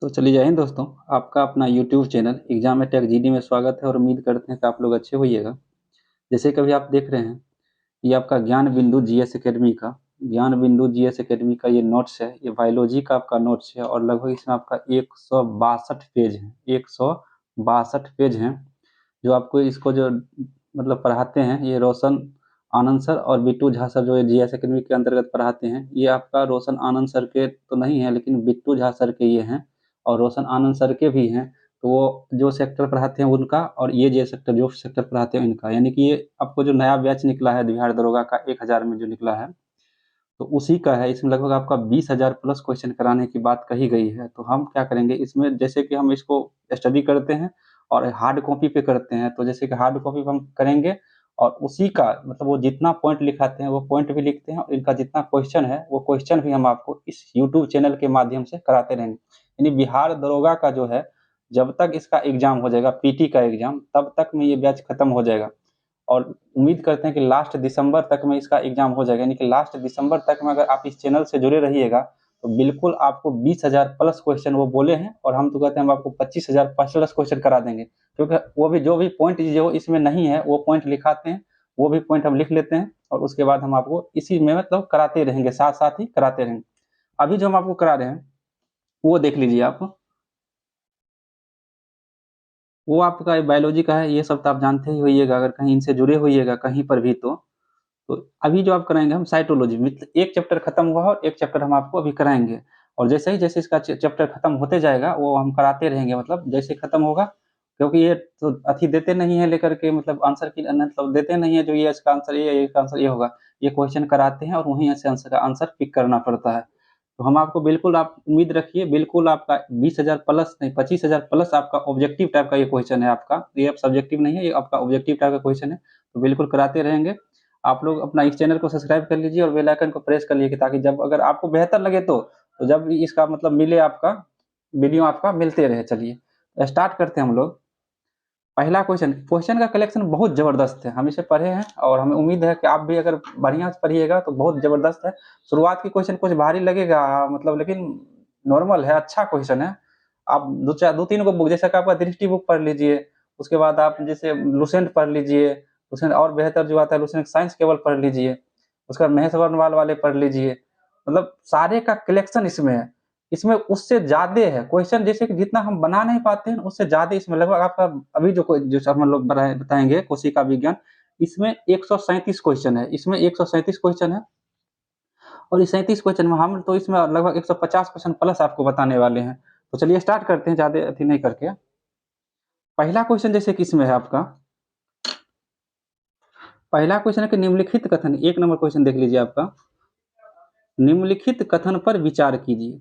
तो चलिए जय हिंद दोस्तों, आपका अपना यूट्यूब चैनल एग्जाम में टेक जीडी में स्वागत है और उम्मीद करते हैं कि आप लोग अच्छे होइएगा। जैसे कभी आप देख रहे हैं, ये आपका ज्ञान बिंदु जीएस एकेडमी का ये नोट्स है। ये बायोलॉजी का आपका नोट्स है और लगभग इसमें आपका 162 पेज है। 162 पेज हैं जो आपको इसको जो मतलब पढ़ाते हैं, ये रोशन आनंद सर और बिट्टू झा सर जो जीएस एकेडमी के अंतर्गत पढ़ाते हैं। ये आपका रोशन आनंद सर के तो नहीं है, लेकिन बिट्टू झा सर के ये हैं और रोशन आनंद सर के भी हैं। तो वो जो सेक्टर पढ़ाते हैं उनका, और ये जो सेक्टर पढ़ाते हैं इनका, यानी कि ये आपको जो नया बैच निकला है बिहार दरोगा का 1000 में जो निकला है, तो उसी का है। इसमें लगभग आपका 20,000 प्लस क्वेश्चन कराने की बात कही गई है। तो हम क्या करेंगे इसमें, जैसे कि हम इसको स्टडी करते हैं और हार्ड कॉपी पे करते हैं, तो जैसे कि हार्ड कॉपी पे हम करेंगे और उसी का मतलब वो जितना पॉइंट लिखाते हैं वो पॉइंट भी लिखते हैं, और इनका जितना क्वेश्चन है वो क्वेश्चन भी हम आपको इस यूट्यूब चैनल के माध्यम से कराते रहेंगे। यानी बिहार दरोगा का जो है, जब तक इसका एग्जाम हो जाएगा पीटी का एग्जाम, तब तक में ये बैच खत्म हो जाएगा। और उम्मीद करते हैं कि लास्ट दिसंबर तक में इसका एग्जाम हो जाएगा। यानी कि लास्ट दिसंबर तक में अगर आप इस चैनल से जुड़े रहिएगा तो बिल्कुल आपको 20,000 प्लस क्वेश्चन वो बोले हैं, और हम तो कहते हैं हम आपको 25,000 प्लस क्वेश्चन करा देंगे, क्योंकि वो भी जो भी पॉइंट जो इसमें नहीं है वो पॉइंट लिखाते हैं, वो भी पॉइंट हम लिख लेते हैं और उसके बाद हम आपको इसी में मतलब कराते रहेंगे, साथ साथ ही कराते रहेंगे। अभी जो हम आपको करा रहे हैं वो देख लीजिए आप। वो आपका बायोलॉजी का है, ये सब तो आप जानते ही होइएगा, अगर कहीं इनसे जुड़े होइएगा कहीं पर भी। तो अभी जो आप कराएंगे हम साइटोलॉजी, मतलब एक चैप्टर खत्म हुआ और एक चैप्टर हम आपको अभी कराएंगे, और जैसे इसका चैप्टर खत्म होते जाएगा वो हम कराते रहेंगे, मतलब जैसे खत्म होगा। क्योंकि ये तो अथी देते नहीं है लेकर के, मतलब आंसर की मतलब देते नहीं है जो ये इसका आंसर ये इसका आंसर ये होगा। ये क्वेश्चन कराते हैं और वहीं से आंसर का आंसर पिक करना पड़ता है। तो हम आपको बिल्कुल, आप उम्मीद रखिए, बिल्कुल आपका 20,000 प्लस नहीं 25,000 प्लस आपका ऑब्जेक्टिव टाइप का ये क्वेश्चन है आपका। ये अब सब्जेक्टिव नहीं है, ये आपका ऑब्जेक्टिव टाइप का क्वेश्चन है। तो बिल्कुल कराते रहेंगे। आप लोग अपना इस चैनल को सब्सक्राइब कर लीजिए और बेल आइकन को प्रेस कर लीजिए, ताकि जब अगर आपको बेहतर लगे तो जब भी इसका मतलब मिले आपका वीडियो आपका मिलते रहे। चलिए स्टार्ट करते हैं हम लोग। पहला क्वेश्चन, क्वेश्चन का कलेक्शन बहुत जबरदस्त है, हम इसे पढ़े हैं और हमें उम्मीद है कि आप भी अगर बढ़िया से पढ़िएगा तो बहुत जबरदस्त है। शुरुआत की क्वेश्चन कुछ भारी लगेगा मतलब, लेकिन नॉर्मल है, अच्छा क्वेश्चन है। आप दो तीन को बुक, जैसे कि आपका दृष्टि बुक पढ़ लीजिए, उसके बाद आप जैसे लुसेंट पढ़ लीजिए, लुसेंट और बेहतर जो आता है लुसेंट साइंस केवल पढ़ लीजिए, उसका महेश वर्णवाल वाले पढ़ लीजिए। मतलब सारे का कलेक्शन इसमें है। इसमें उससे ज्यादा है क्वेश्चन, जैसे कि जितना हम बना नहीं पाते हैं उससे ज्यादा इसमें लगभग आपका, अभी जो हम लोग बताएंगे कोशिका विज्ञान, इसमें 137 क्वेश्चन है। इसमें 137 क्वेश्चन है, और इस 37 क्वेश्चन में हम तो इसमें लगभग 150 क्वेश्चन प्लस आपको बताने वाले हैं। तो चलिए स्टार्ट करते हैं ज्यादा अथी नहीं करके। पहला क्वेश्चन जैसे कि इसमें है आपका, पहला क्वेश्चन है कि निम्नलिखित कथन, एक नंबर क्वेश्चन देख लीजिए आपका, निम्नलिखित कथन पर विचार कीजिए।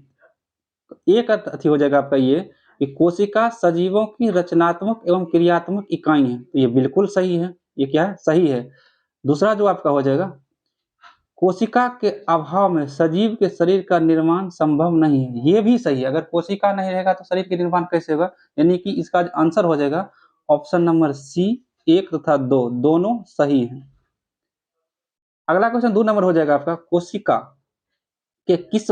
एक अथी हो जाएगा आपका ये कि कोशिका सजीवों की रचनात्मक एवं क्रियात्मक इकाई है, तो ये बिल्कुल सही है। ये क्या है, सही है। दूसरा जो आपका हो जाएगा, कोशिका के अभाव में सजीव के शरीर का निर्माण संभव नहीं है, ये भी सही है। अगर कोशिका नहीं रहेगा तो शरीर के निर्माण कैसे होगा, यानी कि इसका आंसर हो जाएगा ऑप्शन नंबर सी, 1 तथा 2 दोनों सही है। अगला क्वेश्चन 2 नंबर हो जाएगा आपका, कोशिका के किस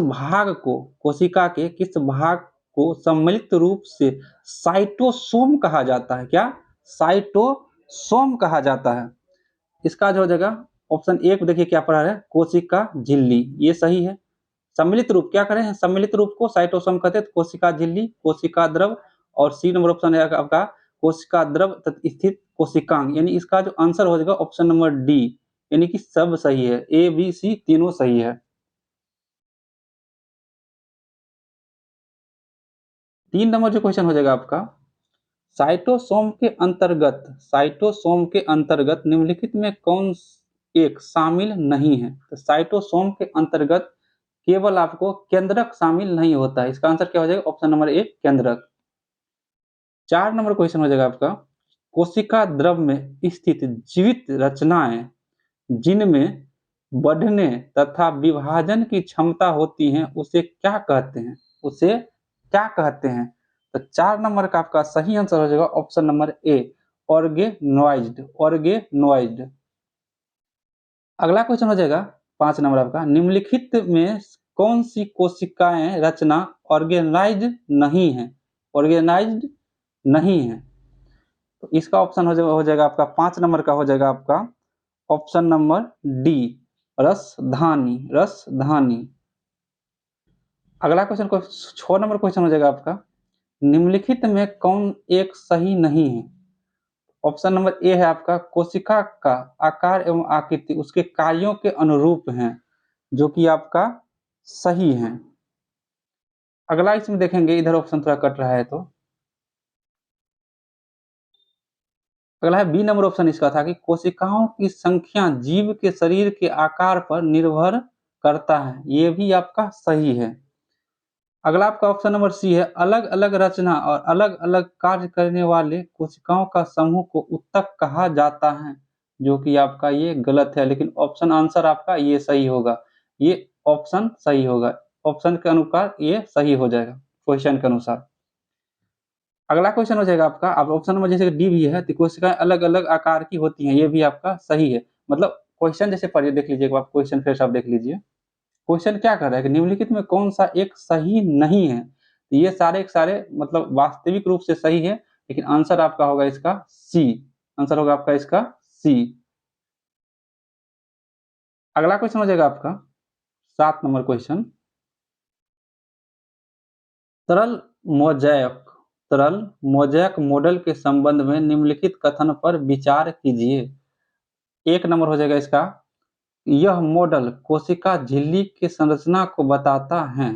भाग को सम्मिलित रूप से साइटोसोम कहा जाता है, क्या साइटोसोम कहा जाता है। इसका जो हो जाएगा ऑप्शन 1 देखिए क्या पढ़ा है, कोशिका झिल्ली, ये सही है। सम्मिलित रूप क्या करें, सम्मिलित रूप को साइटोसोम कहते हैं, कोशिका झिल्ली, कोशिका द्रव, और सी नंबर ऑप्शन है आपका कोशिका द्रव स्थित कोशिकांग, यानी इसका जो आंसर हो जाएगा ऑप्शन नंबर डी, यानी कि सब सही है, ए बी सी तीनों सही है। 3 नंबर जो क्वेश्चन हो जाएगा आपका, साइटोसोम के अंतर्गत निम्नलिखित में कौन एक शामिल नहीं है। तो साइटोसोम के अंतर्गत केवल आपको केंद्रक शामिल नहीं होता है, इसका आंसर क्या हो जाएगा ऑप्शन नंबर ए, केंद्रक। 4 नंबर क्वेश्चन हो जाएगा आपका, कोशिका द्रव में स्थित जीवित रचनाएं जिनमें बढ़ने तथा विभाजन की क्षमता होती है उसे क्या कहते हैं, उसे क्या कहते हैं। तो 4 नंबर का आपका सही आंसर हो जाएगा ऑप्शन नंबर ए, ऑर्गेनोइज्ड। अगला क्वेश्चन हो जाएगा 5 नंबर आपका, निम्नलिखित में कौन सी कोशिकाएं रचना ऑर्गेनाइज्ड नहीं है? ऑर्गेनाइज्ड नहीं है। तो इसका ऑप्शन हो जाएगा आपका 5 नंबर का हो जाएगा आपका ऑप्शन नंबर डी, रसधानी। रसधानी। अगला क्वेश्चन को 6 नंबर क्वेश्चन हो जाएगा आपका, निम्नलिखित में कौन एक सही नहीं है? ऑप्शन नंबर ए है आपका, कोशिका का आकार एवं आकृति उसके कार्यों के अनुरूप हैं, जो कि आपका सही है। अगला इसमें देखेंगे, इधर ऑप्शन थोड़ा कट रहा है तो अगला है बी नंबर ऑप्शन इसका था कि कोशिकाओं की संख्या जीव के शरीर के आकार पर निर्भर करता है, ये भी आपका सही है। अगला आपका ऑप्शन नंबर सी है, अलग अलग रचना और अलग अलग कार्य करने वाले कोशिकाओं का समूह को उत्तक कहा जाता है, जो कि आपका ये गलत है, लेकिन ऑप्शन आंसर आपका ये सही होगा। ये ऑप्शन सही होगा, ऑप्शन के अनुसार ये सही हो जाएगा क्वेश्चन के अनुसार। अगला क्वेश्चन हो जाएगा आपका, अब ऑप्शन नंबर जैसे डी भी है तो कोशिकाएं अलग अलग आकार की होती हैं, ये भी आपका सही है। मतलब क्वेश्चन जैसे पढ़िए, देख लीजिए आप क्वेश्चन, फिर से आप देख लीजिए क्वेश्चन क्या कर रहा है कि निम्नलिखित में कौन सा एक सही नहीं है? तो ये सारे के सारे मतलब वास्तविक रूप से सही है, लेकिन आंसर आपका होगा इसका सी। आंसर होगा आपका इसका सी। अगला क्वेश्चन हो जाएगा आपका 7 नंबर क्वेश्चन, तरल मोजैक तरल मोजैक मॉडल के संबंध में निम्नलिखित कथन पर विचार कीजिए। 1 नंबर हो जाएगा इसका, यह मॉडल कोशिका झिल्ली की संरचना को बताता है।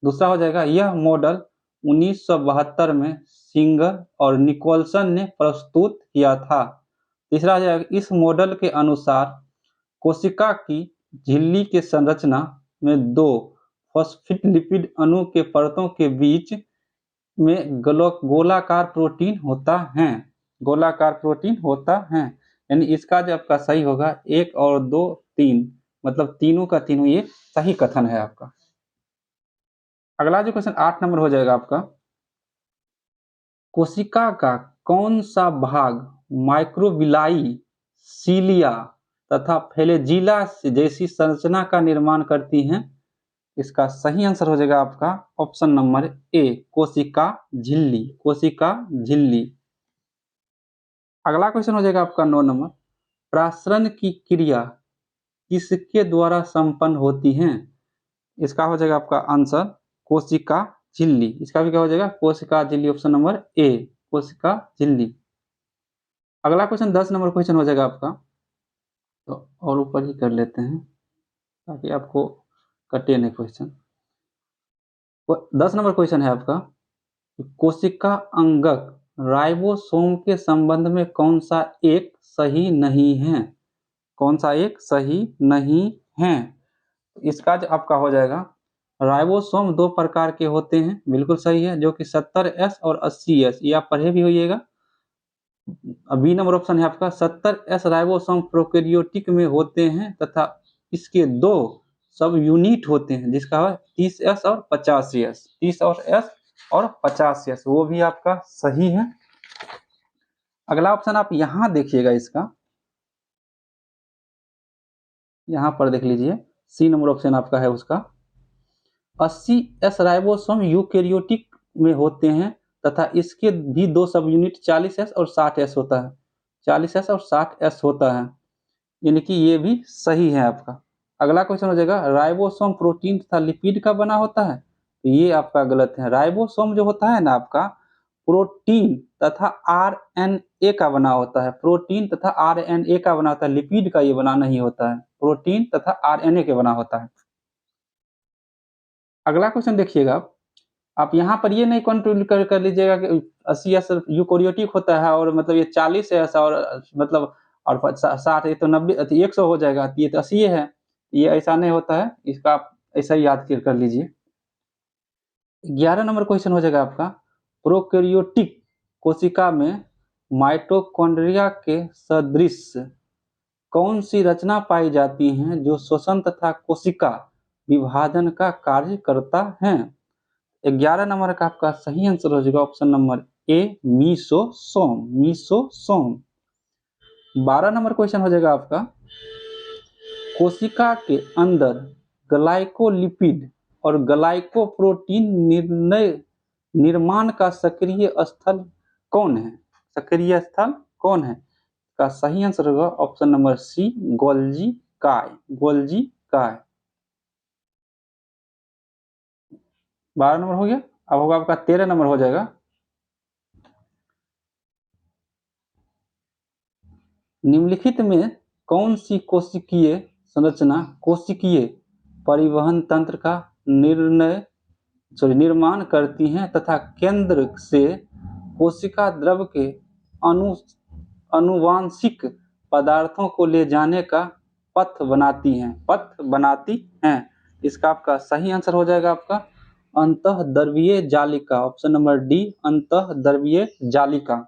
दूसरा हो जाएगा, यह मॉडल 1972 में सिंगर और निकोलसन ने प्रस्तुत किया था। तीसरा हो जाएगा, इस मॉडल के अनुसार कोशिका की झिल्ली की संरचना में 2 फॉस्फेटिलिपिड अणु के परतों के बीच में गोलाकार प्रोटीन होता है। गोलाकार प्रोटीन होता है, यानी इसका जो आपका सही होगा 1 और 2 3, मतलब तीनों का तीनों ये सही कथन है आपका। अगला जो क्वेश्चन 8 नंबर हो जाएगा आपका, कोशिका का कौन सा भाग माइक्रोविलाई, सीलिया तथा फ्लैजिला जैसी संरचना का निर्माण करती हैं? इसका सही आंसर हो जाएगा आपका ऑप्शन नंबर ए, कोशिका झिल्ली। कोशिका झिल्ली। अगला क्वेश्चन हो जाएगा आपका 9 नंबर, प्रासरण की क्रिया किसके द्वारा संपन्न होती है? इसका हो जाएगा आपका आंसर कोशिका झिल्ली। इसका भी क्या हो जाएगा, कोशिका झिल्ली, ऑप्शन नंबर ए, कोशिका झिल्ली। अगला क्वेश्चन 10 नंबर क्वेश्चन हो जाएगा आपका, तो और ऊपर ही कर लेते हैं ताकि आपको कटे नहीं क्वेश्चन। 10 नंबर क्वेश्चन है आपका, कोशिका अंगक राइबोसोम के संबंध में कौन सा एक सही नहीं है? कौन सा एक सही नहीं है? इसका जो आपका हो जाएगा, राइबोसोम 2 प्रकार के होते हैं, बिल्कुल सही है, जो कि 70S और 80S, ये आप पढ़े भी होइएगा। बी नंबर ऑप्शन है आपका, 70S राइबोसोम प्रोकैरियोटिक में होते हैं तथा इसके 2 सब यूनिट होते हैं, जिसका है 30S और 50S। 30 और S और 50S, वो भी आपका सही है। अगला ऑप्शन आप यहाँ देखिएगा, इसका यहाँ पर देख लीजिए, सी नंबर ऑप्शन आपका है उसका, 80S राइबोसोम यूकैरियोटिक में होते हैं तथा इसके भी 2 सब यूनिट 40S और 60S होता है। 40S और 60S होता है, यानी कि ये भी सही है आपका। अगला क्वेश्चन हो जाएगा, राइबोसोम प्रोटीन तथा लिपिड का बना होता है? तो ये आपका गलत है। राइबोसोम जो होता है ना आपका, प्रोटीन तथा आरएनए का बना होता है। प्रोटीन तथा आरएनए का बना होता है, लिपिड का ये बना नहीं होता है। प्रोटीन तथा आरएनए के बना होता है। अगला क्वेश्चन देखिएगा, आप यहाँ पर ये नहीं कंट्रोल कर लीजिएगा कि 80S यूकैरियोटिक होता है और मतलब ये 40S और मतलब और 60, ये तो 90 100 हो जाएगा, ये तो 80 है। ये ऐसा नहीं होता है, इसका आप ऐसा ही याद कर लीजिए। 11 नंबर क्वेश्चन हो जाएगा आपका, प्रोकैरियोटिक कोशिका में माइटोकॉन्ड्रिया के सदृश कौन सी रचना पाई जाती है जो श्वसन तथा कोशिका विभाजन का कार्य करता है? 11 नंबर का आपका सही आंसर हो जाएगा option number A, mesosome. Mesosome. 12 number question हो जाएगा आपका, कोशिका के अंदर ग्लाइकोलिपिड और ग्लाइकोप्रोटीन निर्माण का सक्रिय स्थल कौन है? सक्रिय स्थल कौन है? का सही आंसर होगा ऑप्शन नंबर सी, गोल्जी काय। गोल्जी काय। 12 नंबर हो गया। अब होगा आपका 13 नंबर हो जाएगा। निम्नलिखित में कौन सी कोशिकीय संरचना कोशिकीय परिवहन तंत्र का निर्माण करती हैं तथा केंद्र से कोशिका द्रव के अनुवांशिक पदार्थों को ले जाने का पथ बनाती हैं। इसका आपका सही आंसर हो जाएगा आपका अंतःद्रवीय जालिका, ऑप्शन नंबर डी, अंतःद्रवीय जालिका।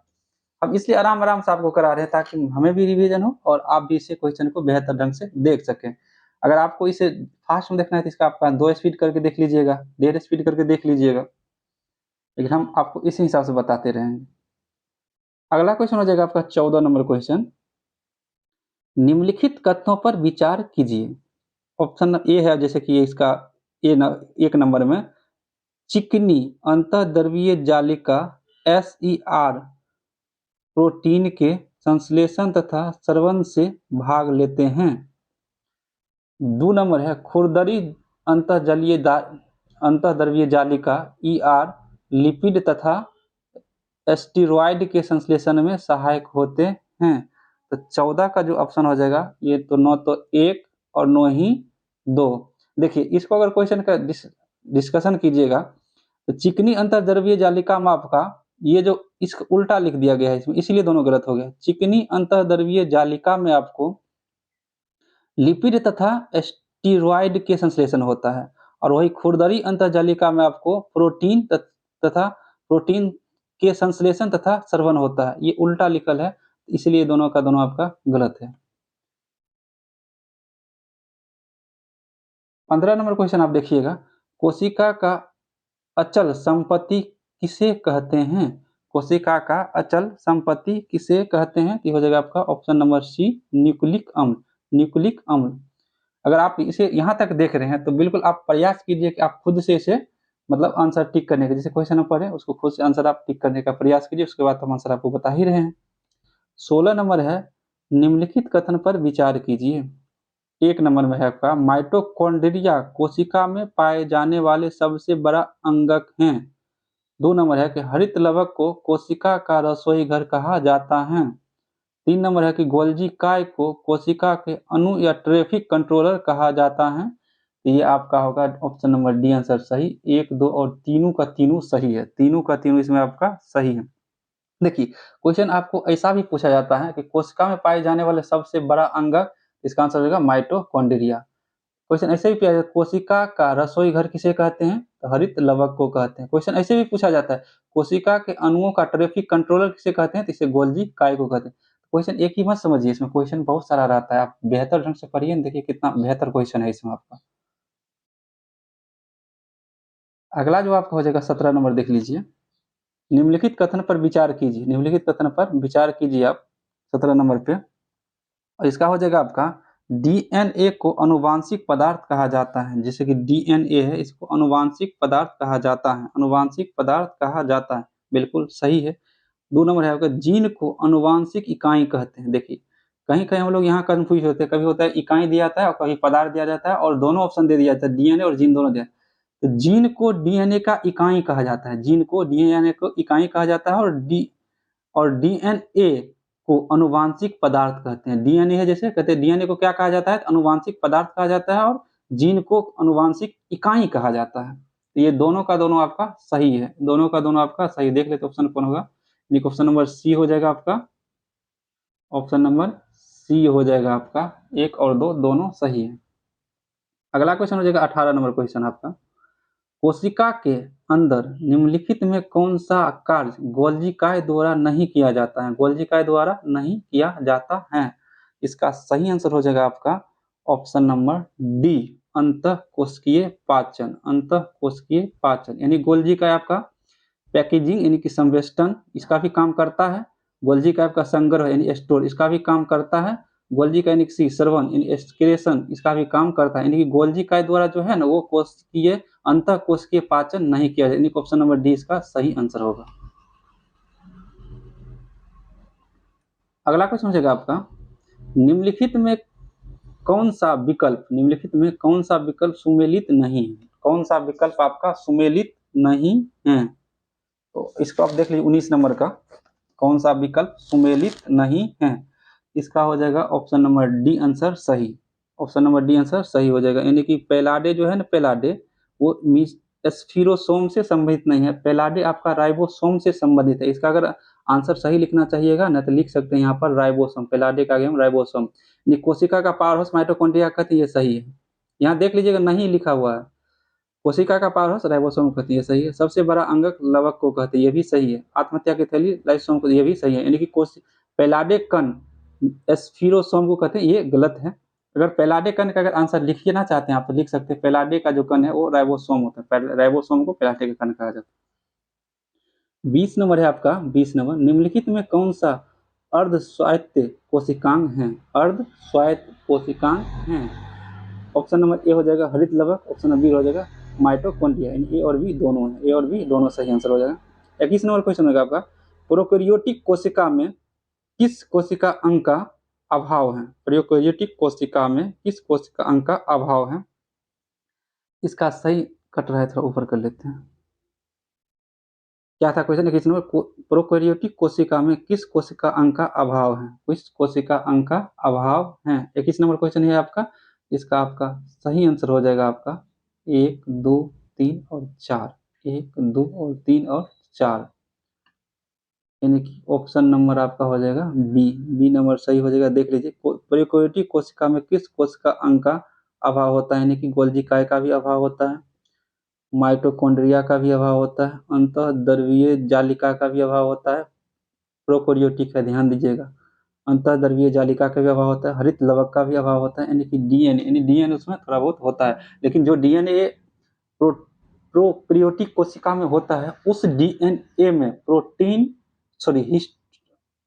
हम इसलिए आराम आराम से आपको करा रहे हैं ताकि हमें भी रिवीजन हो और आप भी इसे क्वेश्चन को बेहतर ढंग से देख सकें। अगर आपको इसे फास्ट में देखना है तो इसका आपका 2 स्पीड करके देख लीजिएगा, 1.5 स्पीड करके देख लीजिएगा, लेकिन हम आपको इसी हिसाब से बताते रहेंगे। अगला क्वेश्चन हो जाएगा आपका 14 नंबर क्वेश्चन। निम्नलिखित कथनों पर विचार कीजिए। ऑप्शन ए है, जैसे कि इसका एक नंबर में चिकनी अंतःद्रवीय जालिका SER प्रोटीन के संश्लेषण तथा स्रवण से भाग लेते हैं। 2 नंबर है खुरदरी अंतःद्रवीय जालिका ER लिपिड तथा स्टीरॉयड के संश्लेषण में सहायक होते हैं। तो 14 का जो ऑप्शन हो जाएगा ये तो 9 तो 1 और 9 ही 2। देखिए इसको अगर क्वेश्चन का डिस्कशन कीजिएगा तो चिकनी अंतःद्रवीय जालिका में आपका ये जो इसका उल्टा लिख दिया गया है इसमें, इसीलिए दोनों गलत हो गया। चिकनी अंतःद्रवीय जालिका में आपको लिपिड तथा स्टीरॉयड के संश्लेषण होता है और वही खुरदरी अंतःजालिका में आपको प्रोटीन तथा प्रोटीन के संश्लेषण तथा स्रवण होता है। ये उल्टा लिखल है, इसलिए दोनों का दोनों आपका गलत है। 15 नंबर क्वेश्चन आप देखिएगा, कोशिका का अचल संपत्ति किसे कहते हैं? कोशिका का अचल संपत्ति किसे कहते हैं? ये हो जाएगा आपका ऑप्शन नंबर सी, न्यूक्लिक अम्ल। न्यूक्लिक अम्ल। अगर आप इसे यहाँ तक देख रहे हैं तो बिल्कुल आप प्रयास कीजिए कि आप खुद से इसे मतलब आंसर टिक करने का, जैसे क्वेश्चन नंबर है उसको खुद से आंसर आप टिक करने का प्रयास कीजिए, उसके बाद हम आंसर आपको बता ही रहे हैं। 16 नंबर है निम्नलिखित कथन पर विचार कीजिए। 1 नंबर में है आपका माइटोकॉन्ड्रिया कोशिका में पाए जाने वाले सबसे बड़ा अंगक हैं। 2 नंबर है कि हरित लवक को कोशिका का रसोई घर कहा जाता है। 3 नंबर है कि गोल्जी काय को कोशिका के अणु या ट्रैफिक कंट्रोलर कहा जाता है। ये आपका होगा ऑप्शन नंबर डी आंसर सही। 1, 2 और तीनों का तीनों सही है, तीनों का तीनों इसमें आपका सही है। देखिए क्वेश्चन आपको ऐसा भी पूछा जाता है कि कोशिका में पाए जाने वाले सबसे बड़ा अंगक, इसका आंसर होगा माइटोकॉन्ड्रिया। क्वेश्चन ऐसे भी पूछा जाता है कोशिका का रसोई घर किसे कहते हैं? तो हरित लवक को कहते हैं। क्वेश्चन ऐसे भी पूछा जाता है कोशिका के अणुओं का ट्रैफिक कंट्रोलर किसे कहते हैं? तो इसे गोल्जी काय को कहते हैं। क्वेश्चन एक ही मत समझिए, इसमें क्वेश्चन बहुत सारा रहता है, आप बेहतर ढंग से पढ़िए, देखिए कितना बेहतर क्वेश्चन है इसमें आपका। अगला जो आपका हो जाएगा 17 नंबर देख लीजिए। निम्नलिखित कथन पर विचार कीजिए। निम्नलिखित कथन पर विचार कीजिए आप 17 नंबर पे, और इसका हो जाएगा आपका डीएनए को अनुवांशिक पदार्थ कहा जाता है। जैसे कि डीएनए है, इसको अनुवांशिक पदार्थ कहा जाता है। अनुवांशिक पदार्थ कहा जाता है, बिल्कुल सही है। 2 नंबर है आपका जीन को अनुवांशिक इकाई कहते हैं। देखिए कहीं कहीं हम लोग यहाँ कंफ्यूज होते हैं, कभी होता है इकाई दिया जाता है और कभी पदार्थ दिया जाता है और दोनों ऑप्शन दे दिया जाता है, डीएनए और जीन दोनों दिया। तो जीन को डीएनए का इकाई कहा जाता है, जीन को डीएनए को इकाई कहा जाता है, और डीएनए को अनुवांशिक पदार्थ कहते हैं। डीएनए है जैसे कहते हैं डीएनए को क्या कहा जाता है? अनुवांशिक पदार्थ कहा जाता है, और जीन को अनुवांशिक इकाई कहा जाता है। तो ये दोनों का दोनों आपका सही है, दोनों का दोनों आपका सही। देख लेते ऑप्शन कौन होगा। ऑप्शन नंबर सी हो जाएगा आपका, ऑप्शन नंबर सी हो जाएगा आपका। 1 और 2 दोनों सही है। अगला क्वेश्चन हो जाएगा 18 नंबर क्वेश्चन आपका, कोशिका के अंदर निम्नलिखित में कौन सा कार्य गोल्जी काय द्वारा नहीं किया जाता है? गोल्जी काय द्वारा नहीं किया जाता है। इसका सही आंसर हो जाएगा आपका ऑप्शन नंबर डी, अंतःकोशिकीय पाचन। अंतःकोशिकीय पाचन यानी गोल्जी काय आपका पैकेजिंग यानी कि संवेष्टन, इसका भी काम करता है। गोल्जी काय आपका संग्रह यानी स्टोर, इसका भी काम करता है। गोल्जी का यानी कि सी श्रवण एक्सक्रेशन इसका भी काम करता है, यानी कि गोल्जी का द्वारा जो है ना वो कोशिकीय अंतः कोशिकीय पाचन नहीं किया जाए, यानी कि ऑप्शन नंबर डी इसका सही आंसर होगा। अगला क्वेश्चन हो जाएगा आपका, निम्नलिखित में कौन सा विकल्प सुमेलित नहीं है? कौन सा विकल्प आपका सुमेलित नहीं है? तो इसको आप देख लीजिए 19 नंबर का, कौन सा विकल्प सुमेलित नहीं है? इसका हो जाएगा ऑप्शन नंबर डी आंसर सही। ऑप्शन नंबर डी आंसर सही हो जाएगा, यानी कि पेलाडे जो है ना, पेलाडे वो स्फीरोसोम से संबंधित नहीं है, पेलाडे आपका राइबोसोम से संबंधित है। इसका अगर आंसर सही लिखना चाहिएगा ना तो लिख सकते हैं यहाँ पर राइबोसोम, पेलाडे का गेम राइबोसोम। कोशिका का पावर हाउस माइटोकॉन्ड्रिया कहते हैं, ये सही है। यहाँ देख लीजिएगा नहीं लिखा हुआ है, कोशिका का पावर हाउस राइबोसोम कहते हैं, ये सही है। सबसे बड़ा अंगक लवक को कहते हैं, ये भी सही है। आत्महत्या की थैली लाइसोम को, ये भी सही है। यानी कि पेलाडे कण स्फीरोसोम को कहते हैं, ये गलत है। अगर पेलाडे कण का अगर आंसर लिखना चाहते हैं आप तो लिख सकते हैं, पेलाडे का जो कण है वो राइबोसोम होता है, राइबोसोम को पेलाडे का कण कहा जाता है। 20 नंबर है आपका, 20 नंबर, निम्नलिखित में कौन सा अर्ध स्वायत्त कोशिकांग है? अर्ध स्वायत्त कोशिकांग है। ऑप्शन नंबर ए हो जाएगा हरित लवक, ऑप्शन नंबर बी हो जाएगा माइटोकॉन्ड्रिया, यानी ए और बी दोनों है, ए और बी दोनों सही आंसर हो जाएगा। 21 नंबर क्वेश्चन होगा आपका, प्रोकैरियोटिक कोशिका में किस कोशिका अंग का अभाव है? प्रोकैरियोटिक कोशिका में किस कोशिका अंग का अभाव है? इसका सही कट रहा है, थोड़ा ऊपर कर लेते हैं। क्या था क्वेश्चन? 21 नंबर, प्रोकैरियोटिक कोशिका में किस कोशिका अंग का अभाव है? किस कोशिका अंग का अभाव है? 21 नंबर क्वेश्चन है आपका। इसका आपका सही आंसर हो जाएगा आपका 1, 2, 3 और 4, 1, 2 और 3 और 4, यानी कि ऑप्शन नंबर आपका हो जाएगा बी नंबर सही हो जाएगा। देख लीजिए, प्रोकैरियोटिक कोशिका में किस कोशिका अंग का अभाव होता है? यानी कि गोल्जी काय का भी अभाव होता है, माइटोकॉन्ड्रिया का भी अभाव होता है, अंतःद्रव्यीय जालिका का भी अभाव होता है। प्रोकैरियोटिक है, ध्यान दीजिएगा। अंतःद्रव्यीय जालिका का भी अभाव होता है, हरित लवक का भी अभाव होता है, यानी कि डीएनए, यानी डीएनए उसमें थोड़ा बहुत होता है। लेकिन जो डीएनए प्रोकैरियोटिक कोशिका में होता है उस डीएनए में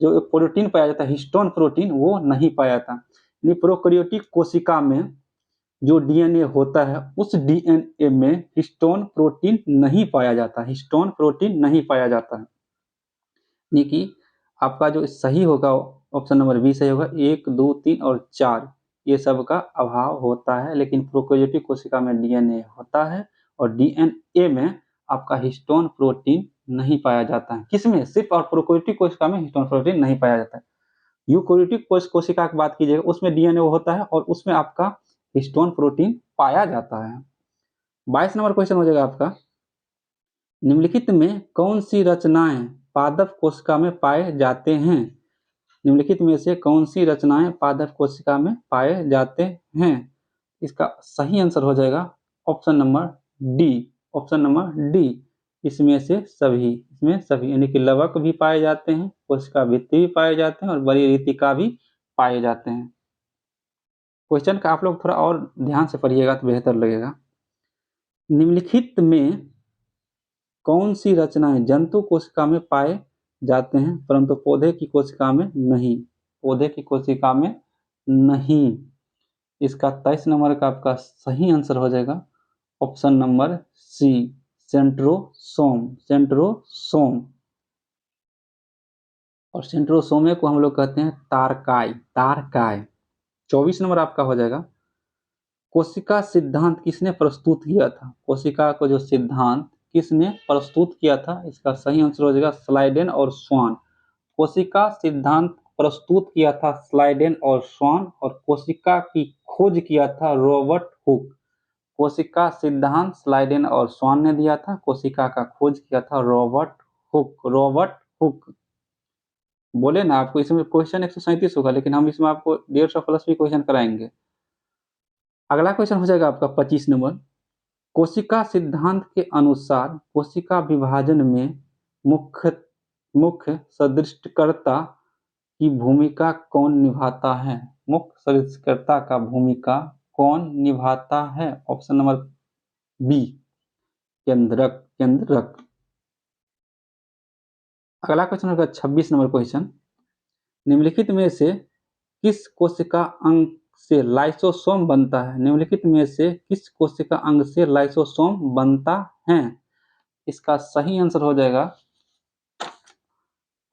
जो प्रोटीन पाया जाता है, हिस्टोन प्रोटीन, वो नहीं पाया जाता। यानी प्रोकैरियोटिक कोशिका में जो डीएनए होता है उस डीएनए में हिस्टोन प्रोटीन नहीं पाया जाता, हिस्टोन प्रोटीन नहीं पाया जाता है। यानी कि आपका जो सही होगा ऑप्शन नंबर बी सही होगा, 1, 2, 3 और 4 ये सब का अभाव होता है। लेकिन प्रोकैरियोटिक कोशिका में डीएनए होता है और डीएनए में आपका हिस्टोन प्रोटीन नहीं पाया जाता है। किसमें? सिर्फ और प्रोकैरियोटिक कोशिका में हिस्टोन प्रोटीन नहीं पाया जाता है। यूकैरियोटिक कोशिका की बात कीजिएगा, उसमें डीएनए होता है और उसमें आपका हिस्टोन प्रोटीन पाया जाता है। 22 नंबर क्वेश्चन हो जाएगा आपका, निम्नलिखित में कौन सी रचनाएं पादप कोशिका में पाए जाते हैं? निम्नलिखित में से कौन सी रचनाएं पादप कोशिका में पाए जाते हैं? इसका सही आंसर हो जाएगा option number D, option number D, इसमें सभी, यानी कि लवक भी पाए जाते हैं, कोशिका भित्ति भी पाए जाते हैं और बड़ी रीतिका भी पाए जाते हैं। क्वेश्चन का आप लोग थोड़ा और ध्यान से पढ़िएगा तो बेहतर लगेगा। निम्नलिखित में कौन सी रचनाएं जंतु कोशिका में पाए जाते हैं परंतु पौधे की कोशिका में नहीं? पौधे की कोशिका में नहीं। इसका 23 नंबर का आपका सही आंसर हो जाएगा option number C, centrosome, centrosome. और सेंट्रोसोमे को हम लोग कहते हैं तारकाई, तारकाई। 24 नंबर आपका हो जाएगा, कोशिका सिद्धांत किसने प्रस्तुत किया था? कोशिका को जो सिद्धांत किसने प्रस्तुत किया था? इसका सही आंसर हो जाएगा स्लाइडेन और स्वान। कोशिका सिद्धांत प्रस्तुत किया था स्लाइडेन और स्वान, और कोशिका की खोज किया था रॉबर्ट हुक। कोशिका सिद्धांत स्लाइडेन और स्वान ने दिया था, कोशिका का खोज किया था रॉबर्ट हुक, रॉबर्ट हुक। बोले ना आपको इसमें क्वेश्चन 137 होगा, लेकिन हम इसमें आपको 150 प्लस भी क्वेश्चन कराएंगे। अगला क्वेश्चन हो जाएगा आपका 25 नंबर, कोशिका सिद्धांत के अनुसार कोशिका विभाजन में मुख्य सदृशकर्ता की भूमिका कौन निभाता है? मुख्य सदृशकर्ता का भूमिका कौन निभाता है? ऑप्शन नंबर बी, केंद्रक, केंद्रक। अगला क्वेश्चन होगा 26 नंबर क्वेश्चन, निम्नलिखित में से किस कोशिका अंग से लाइसोसोम बनता है? निम्नलिखित में से किस कोशिका अंग से लाइसोसोम बनता है? इसका सही आंसर हो जाएगा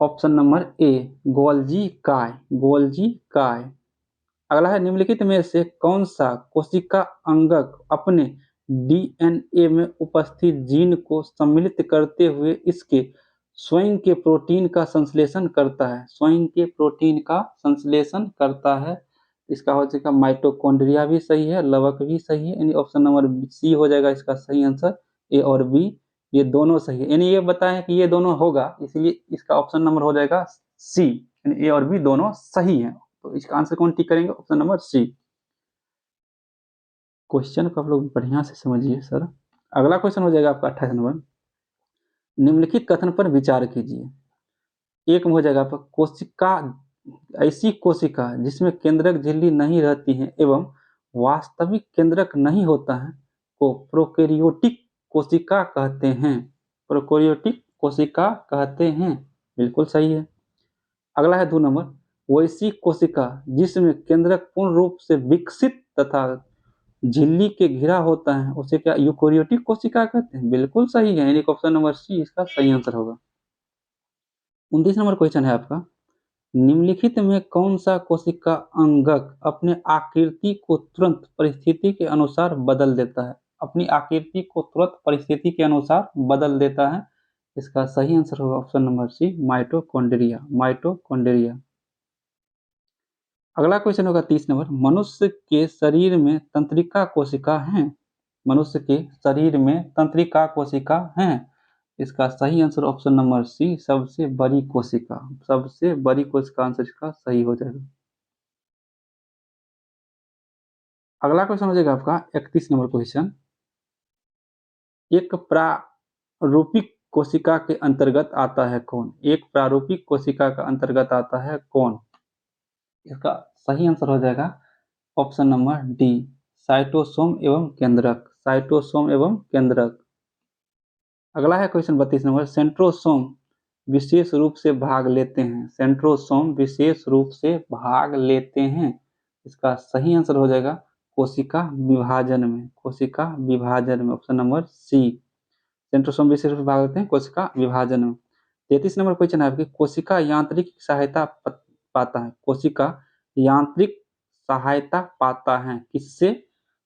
ऑप्शन नंबर ए, गोल्जी काय। गोल्जी काय। अगला है, निम्नलिखित में से कौन सा कोशिका अंगक अपने डीएनए में उपस्थित जीन को सम्मिलित करते हुए इसके स्वयं के प्रोटीन का संश्लेषण करता है? स्वयं के प्रोटीन का संश्लेषण करता है। इसका हो जाएगा माइटोकॉन्ड्रिया भी सही है, लवक भी सही है, यानी ऑप्शन नंबर सी हो जाएगा इसका सही आंसर। ए और बी ये दोनों सही है, यानी ये बताएं कि ये दोनों होगा, इसलिए इसका ऑप्शन नंबर हो जाएगा सी, यानी ए और बी दोनों सही है। तो इसका आंसर कौन टिक करेंगे? ऑप्शन नंबर सी। क्वेश्चन को आप लोग बढ़िया से समझिए सर। अगला क्वेश्चन हो जाएगा आपका 28 नंबर। निम्नलिखित कथन पर विचार कीजिए। एक में हो जाएगा आपका, कोशिका, ऐसी कोशिका जिसमें केंद्रक झिल्ली नहीं रहती है एवं वास्तविक केंद्रक नहीं होता है को प्रोकैरियोटिक कोशिका कहते हैं। प्रोकैरियोटिक कोशिका कहते हैं, बिल्कुल सही है। अगला है 2 नंबर, वैसी कोशिका जिसमें केंद्रक पूर्ण रूप से विकसित तथा झिल्ली के घिरा होता है उसे क्या यूकोरियोटिक कोशिका कहते हैं? बिल्कुल सही है, यानी ऑप्शन नंबर सी इसका सही आंसर होगा। 29 नंबर क्वेश्चन है आपका, निम्नलिखित में कौन सा कोशिका अंगक अपने आकृति को तुरंत परिस्थिति के अनुसार बदल देता है? अपनी आकृति को तुरंत परिस्थिति के अनुसार बदल देता है। इसका सही आंसर होगा option number C, mitochondria. Mitochondria. अगला क्वेश्चन होगा 30 नंबर, मनुष्य के शरीर में तंत्रिका कोशिका हैं? मनुष्य के शरीर में तंत्रिका कोशिका हैं। इसका सही आंसर ऑप्शन नंबर सी, सबसे बड़ी कोशिका। सबसे बड़ी कोशिका आंसर इसका सही हो जाएगा। अगला क्वेश्चन हो जाएगा आपका 31 नंबर क्वेश्चन, एक प्रारूपिक कोशिका के अंतर्गत आता है कौन? एक प्रारूपिक कोशिका का अंतर्गत आता है कौन? इसका सही आंसर हो जाएगा ऑप्शन नंबर डी, साइटोसोम एवं केंद्रक। साइटोसोम एवं केंद्रक। अगला है क्वेश्चन 32 नंबर, सेंट्रोसोम विशेष रूप से भाग लेते हैं। सेंट्रोसोम विशेष रूप से भाग लेते हैं। इसका सही आंसर हो जाएगा कोशिका विभाजन में। कोशिका विभाजन में, ऑप्शन नंबर सी। सेंट्रोसोम विशेष रूप से भाग लेते हैं कोशिका विभाजन में। 33 नंबर क्वेश्चन है आपकी, कोशिका यांत्रिक सहायता पाता है। कोशिका यांत्रिक सहायता पाता है किससे?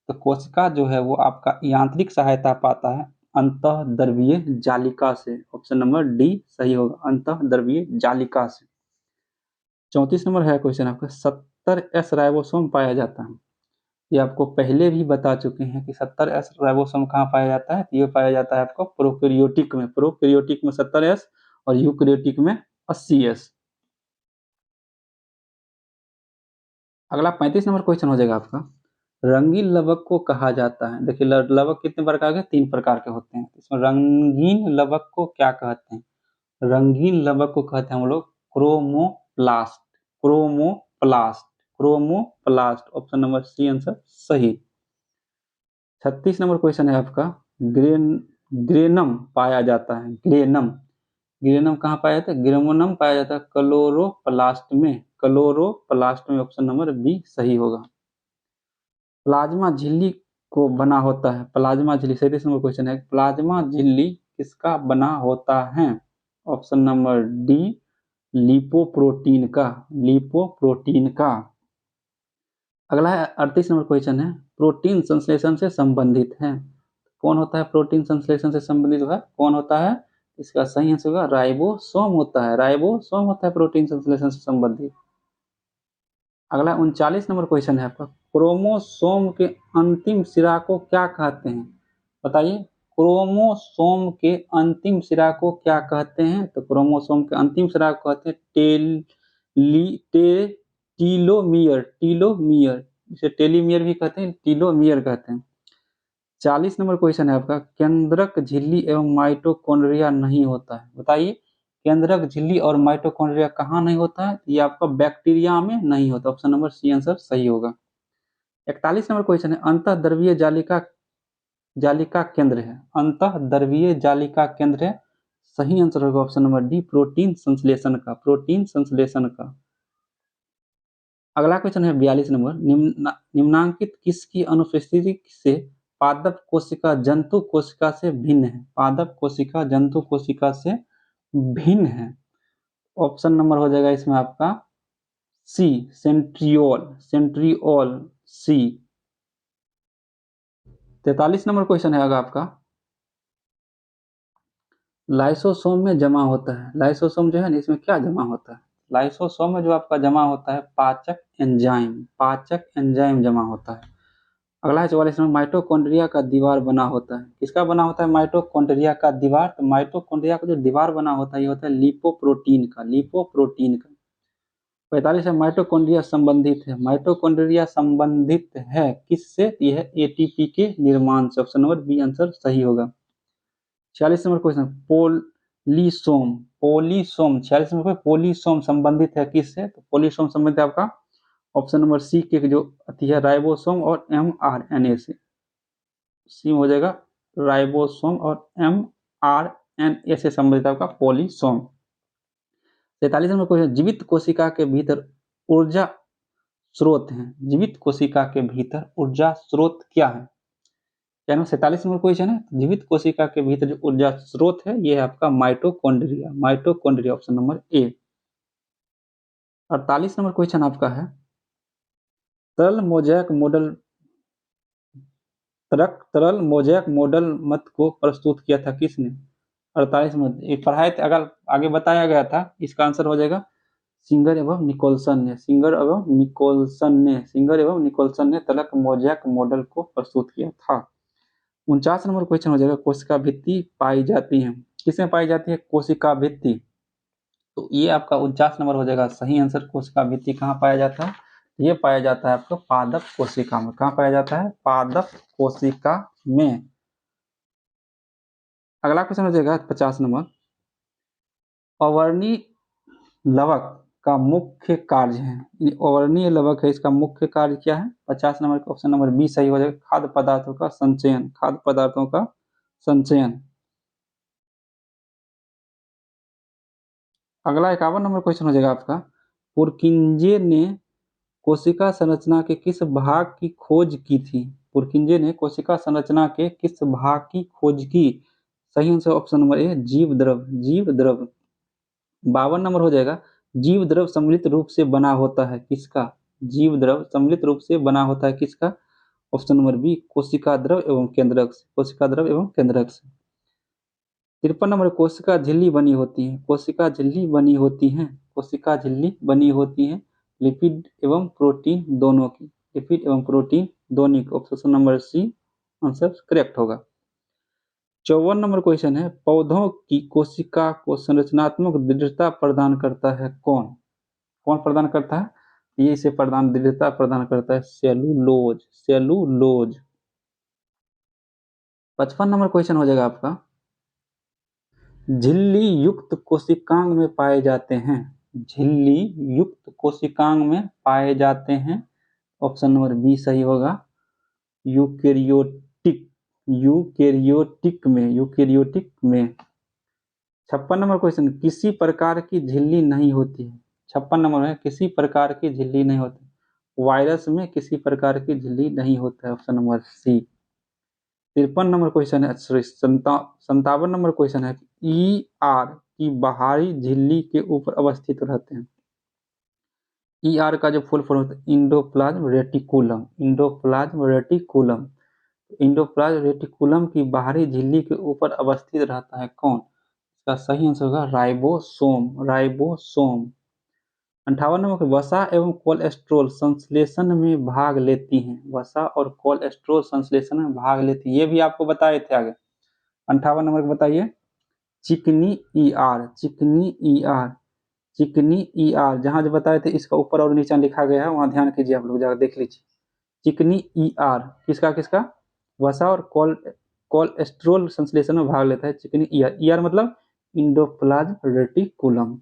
तो कोशिका जो है वो आपका यांत्रिक सहायता पाता है अंतःद्रवीय जालिका से। ऑप्शन नंबर डी सही होगा, अंतःद्रवीय जालिका से। 34 नंबर है क्वेश्चन आपका, 70S राइबोसोम पाया जाता है। ये आपको पहले भी बता चुके हैं कि 70S राइबोसोम कहाँ पाया जाता है? ये पाया जाता है आपको प्रोकैरियोटिक में। प्रोकैरियोटिक में 70S और यूकैरियोटिक में 80S। अगला 35 नंबर क्वेश्चन हो जाएगा आपका, रंगीन लवक को कहा जाता है। देखिए लवक कितने प्रकार के? 3 प्रकार के होते हैं। इसमें रंगीन लवक को क्या कहते हैं? रंगीन लवक को कहते हैं हम लोग chromoplast. Chromoplast. Chromoplast. Option number C answer सही। 36 नंबर क्वेश्चन है आपका, ग्रेनम पाया जाता है। ग्रेनम। ग्रेनम कहाँ पाया जाता है? ग्रेनम पाया जाता है क्लोरोप्लास्ट में। क्लोरोप्लास्ट में, ऑप्शन नंबर बी सही होगा। प्लाज्मा झिल्ली को बना होता है। प्लाज्मा झिल्ली, 37 नंबर क्वेश्चन है, प्लाज्मा झिल्ली किसका बना होता है? ऑप्शन नंबर डी, लिपोप्रोटीन का। लिपोप्रोटीन का। अगला है 38 नंबर क्वेश्चन है, प्रोटीन संश्लेषण से संबंधित है। कौन होता है प्रोटीन संश्लेषण से संबंधित है? कौन होता है? इसका सही आंसर होगा राइबोसोम होता है। राइबोसोम होता है प्रोटीन संश्लेषण से संबंधित। अगला 39 नंबर क्वेश्चन है आपका, क्रोमोसोम के अंतिम सिरा को क्या कहते हैं? बताइए, क्रोमोसोम के अंतिम सिरा को क्या कहते हैं? तो क्रोमोसोम के अंतिम सिरा को कहते हैं टीलोमियर। टीलोमियर, इसे टेलीमियर भी कहते हैं, टीलोमियर कहते हैं। 40 नंबर क्वेश्चन है आपका, केंद्रक झिल्ली एवं माइटोकॉन्ड्रिया नहीं होता है। बताइए, केंद्रक झिल्ली और माइटोकॉन्ड्रिया कहाँ नहीं होता है? ये आपका बैक्टीरिया में नहीं होता। ऑप्शन नंबर सी आंसर सही होगा। 41 नंबर क्वेश्चन है, अंतःद्रवीय जालिका जालिका केंद्र है। अंतःद्रवीय जालिका केंद्र है। सही आंसर होगा ऑप्शन नंबर डी, प्रोटीन संश्लेषण का। प्रोटीन संश्लेषण का। अगला क्वेश्चन है 42 नंबर, निम्नांकित किसकी अनुपस्थिति से पादप कोशिका जंतु कोशिका से भिन्न है? पादप कोशिका जंतु कोशिका से भिन्न है। ऑप्शन नंबर हो जाएगा इसमें आपका सी, सेंट्रियोल, सेंट्रियोल सी। 43 नंबर क्वेश्चन है अगर आपका, लाइसोसोम में जमा होता है। लाइसोसोम जो है ना, इसमें क्या जमा होता है? लाइसोसोम में जो आपका जमा होता है पाचक एंजाइम, पाचक एंजाइम जमा होता है। अगला है 44 नंबर, माइटोकॉन्ड्रिया का दीवार बना होता है। किसका बना होता है माइटोकॉन्ड्रिया का दीवार? तो माइटोकॉन्ड्रिया का जो दीवार बना होता है ये होता है लिपोप्रोटीन का, लिपोप्रोटीन का। 45 है, माइटोकॉन्ड्रिया संबंधित है। माइटोकॉन्ड्रिया संबंधित है किससे? यह है एटीपी के निर्माण से। ऑप्शन नंबर बी आंसर सही होगा। 46 नंबर क्वेश्चन, पोलीसोम, पोलीसोम 46 नंबर, पोलीसोम संबंधित है किससे? तो पोलीसोम संबंधित है आपका ऑप्शन नंबर सी के जो अति है राइबोसोम और mRNA से। सी हो जाएगा राइबोसोम और mRNA से संबंधित आपका पोलीसोम। 43 नंबर क्वेश्चन, जीवित कोशिका के भीतर ऊर्जा स्रोत है। जीवित कोशिका के भीतर ऊर्जा स्रोत क्या है? क्या ना 47 नंबर क्वेश्चन है, जीवित कोशिका के भीतर जो ऊर्जा स्रोत है ये है आपका mitochondria, mitochondria option number A. 48 number question आपका है, तरल मोज़ेक मॉडल, तरल मोज़ेक मॉडल मत को प्रस्तुत किया था किसने? 48 में एक पढ़ाए थे, अगर आगे बताया गया था, इसका आंसर हो जाएगा सिंगर एवं निकोलसन ने, सिंगर एवं निकोलसन ने, सिंगर एवं निकोलसन ने तरल मोज़ेक मॉडल को प्रस्तुत किया था। 49 नंबर क्वेश्चन हो जाएगा, कोशिका भित्ति पाई जाती है। किसमें पाई जाती है? कोशिका भित्ति। तो ये आपका 49 नंबर हो जाएगा सही आंसर। कोशिका भित्ति कहाँ पाया जाता है? ये पाया जाता है आपको पादप कोशिका में। कहाँ पाया जाता है? पादप कोशिका में। अगला क्वेश्चन हो जाएगा 50 नंबर, अवर्णीय लवक का मुख्य कार्य है। अवर्णीय लवक है, इसका मुख्य कार्य क्या है? 50 नंबर का ऑप्शन नंबर बी सही हो जाएगा, खाद्य पदार्थों का संचयन, खाद्य पदार्थों का संचयन। अगला 51 नंबर क्वेश्चन हो जाएगा आपका, पुरकिंजे ने कोशिका संरचना के किस भाग की खोज की थी? पुरकिंजे ने कोशिका संरचना के किस भाग की खोज की? सही आंसर ऑप्शन नंबर ए, जीव द्रव, जीव द्रव। 52 नंबर हो जाएगा, जीव द्रव सम्मिलित रूप से बना होता है किसका? जीव द्रव सम्मिलित रूप से बना होता है किसका? ऑप्शन नंबर बी, कोशिका द्रव एवं केंद्रक से, कोशिका द्रव एवं केंद्रक से। 53 नंबर, कोशिका झिल्ली बनी होती है। कोशिका झिल्ली बनी होती है, कोशिका झिल्ली बनी होती है लिपिड एवं प्रोटीन दोनों की, लिपिड एवं प्रोटीन दोनों की। Option number C answer correct होगा। 54 नंबर क्वेश्चन है, पौधों की कोशिका को संरचनात्मक दृढ़ता प्रदान करता है कौन? कौन प्रदान करता है? ये इसे प्रदान दृढ़ता प्रदान करता है सेलुलोज, सेलुलोज। 55 नंबर क्वेश्चन हो जाएगा आपका, झिल्ली युक्त कोशिकांग में पाए जाते हैं। झिल्ली युक्त कोशिकांग में पाए जाते हैं। ऑप्शन नंबर बी सही होगा, यूकेरियोटिक, यूकेरियोटिक में, यूकेरियोटिक में। 56 नंबर क्वेश्चन, किसी प्रकार की झिल्ली नहीं होती है। 56 नंबर में किसी प्रकार की झिल्ली नहीं होती, वायरस में किसी प्रकार की झिल्ली नहीं होता है। Option number C. 53 number question है, सॉरी 57 नंबर क्वेश्चन है, ई आर की बाहरी झिल्ली के ऊपर अवस्थित रहते हैं। ई आर का जो फुल फॉर्म होता है endoplasm reticulum, endoplasm reticulum. Endoplasm reticulum की बाहरी झिल्ली के ऊपर अवस्थित रहता है कौन? इसका सही आंसर होगा राइबोसोम, राइबोसोम। 58 नंबर, वसा एवं कोलेस्ट्रॉल संश्लेषण में भाग लेती हैं। वसा और कोलेस्ट्रॉल संश्लेषण में भाग लेती है, ये भी आपको बताए थे आगे। 58 नंबर बताइए, चिकनी ई आर, चिकनी ई आर, चिकनी ई आर जहां जो बताए थे इसका ऊपर और नीचे लिखा गया है, वहां ध्यान कीजिए, आप लोग जाकर देख लीजिए। चिकनी ई आर किसका किसका? वसा और कोलेस्ट्रॉल संश्लेषण में भाग लेता है चिकनी ई आर। ई आर मतलब इंडोप्लाज्म रेटिकुलम।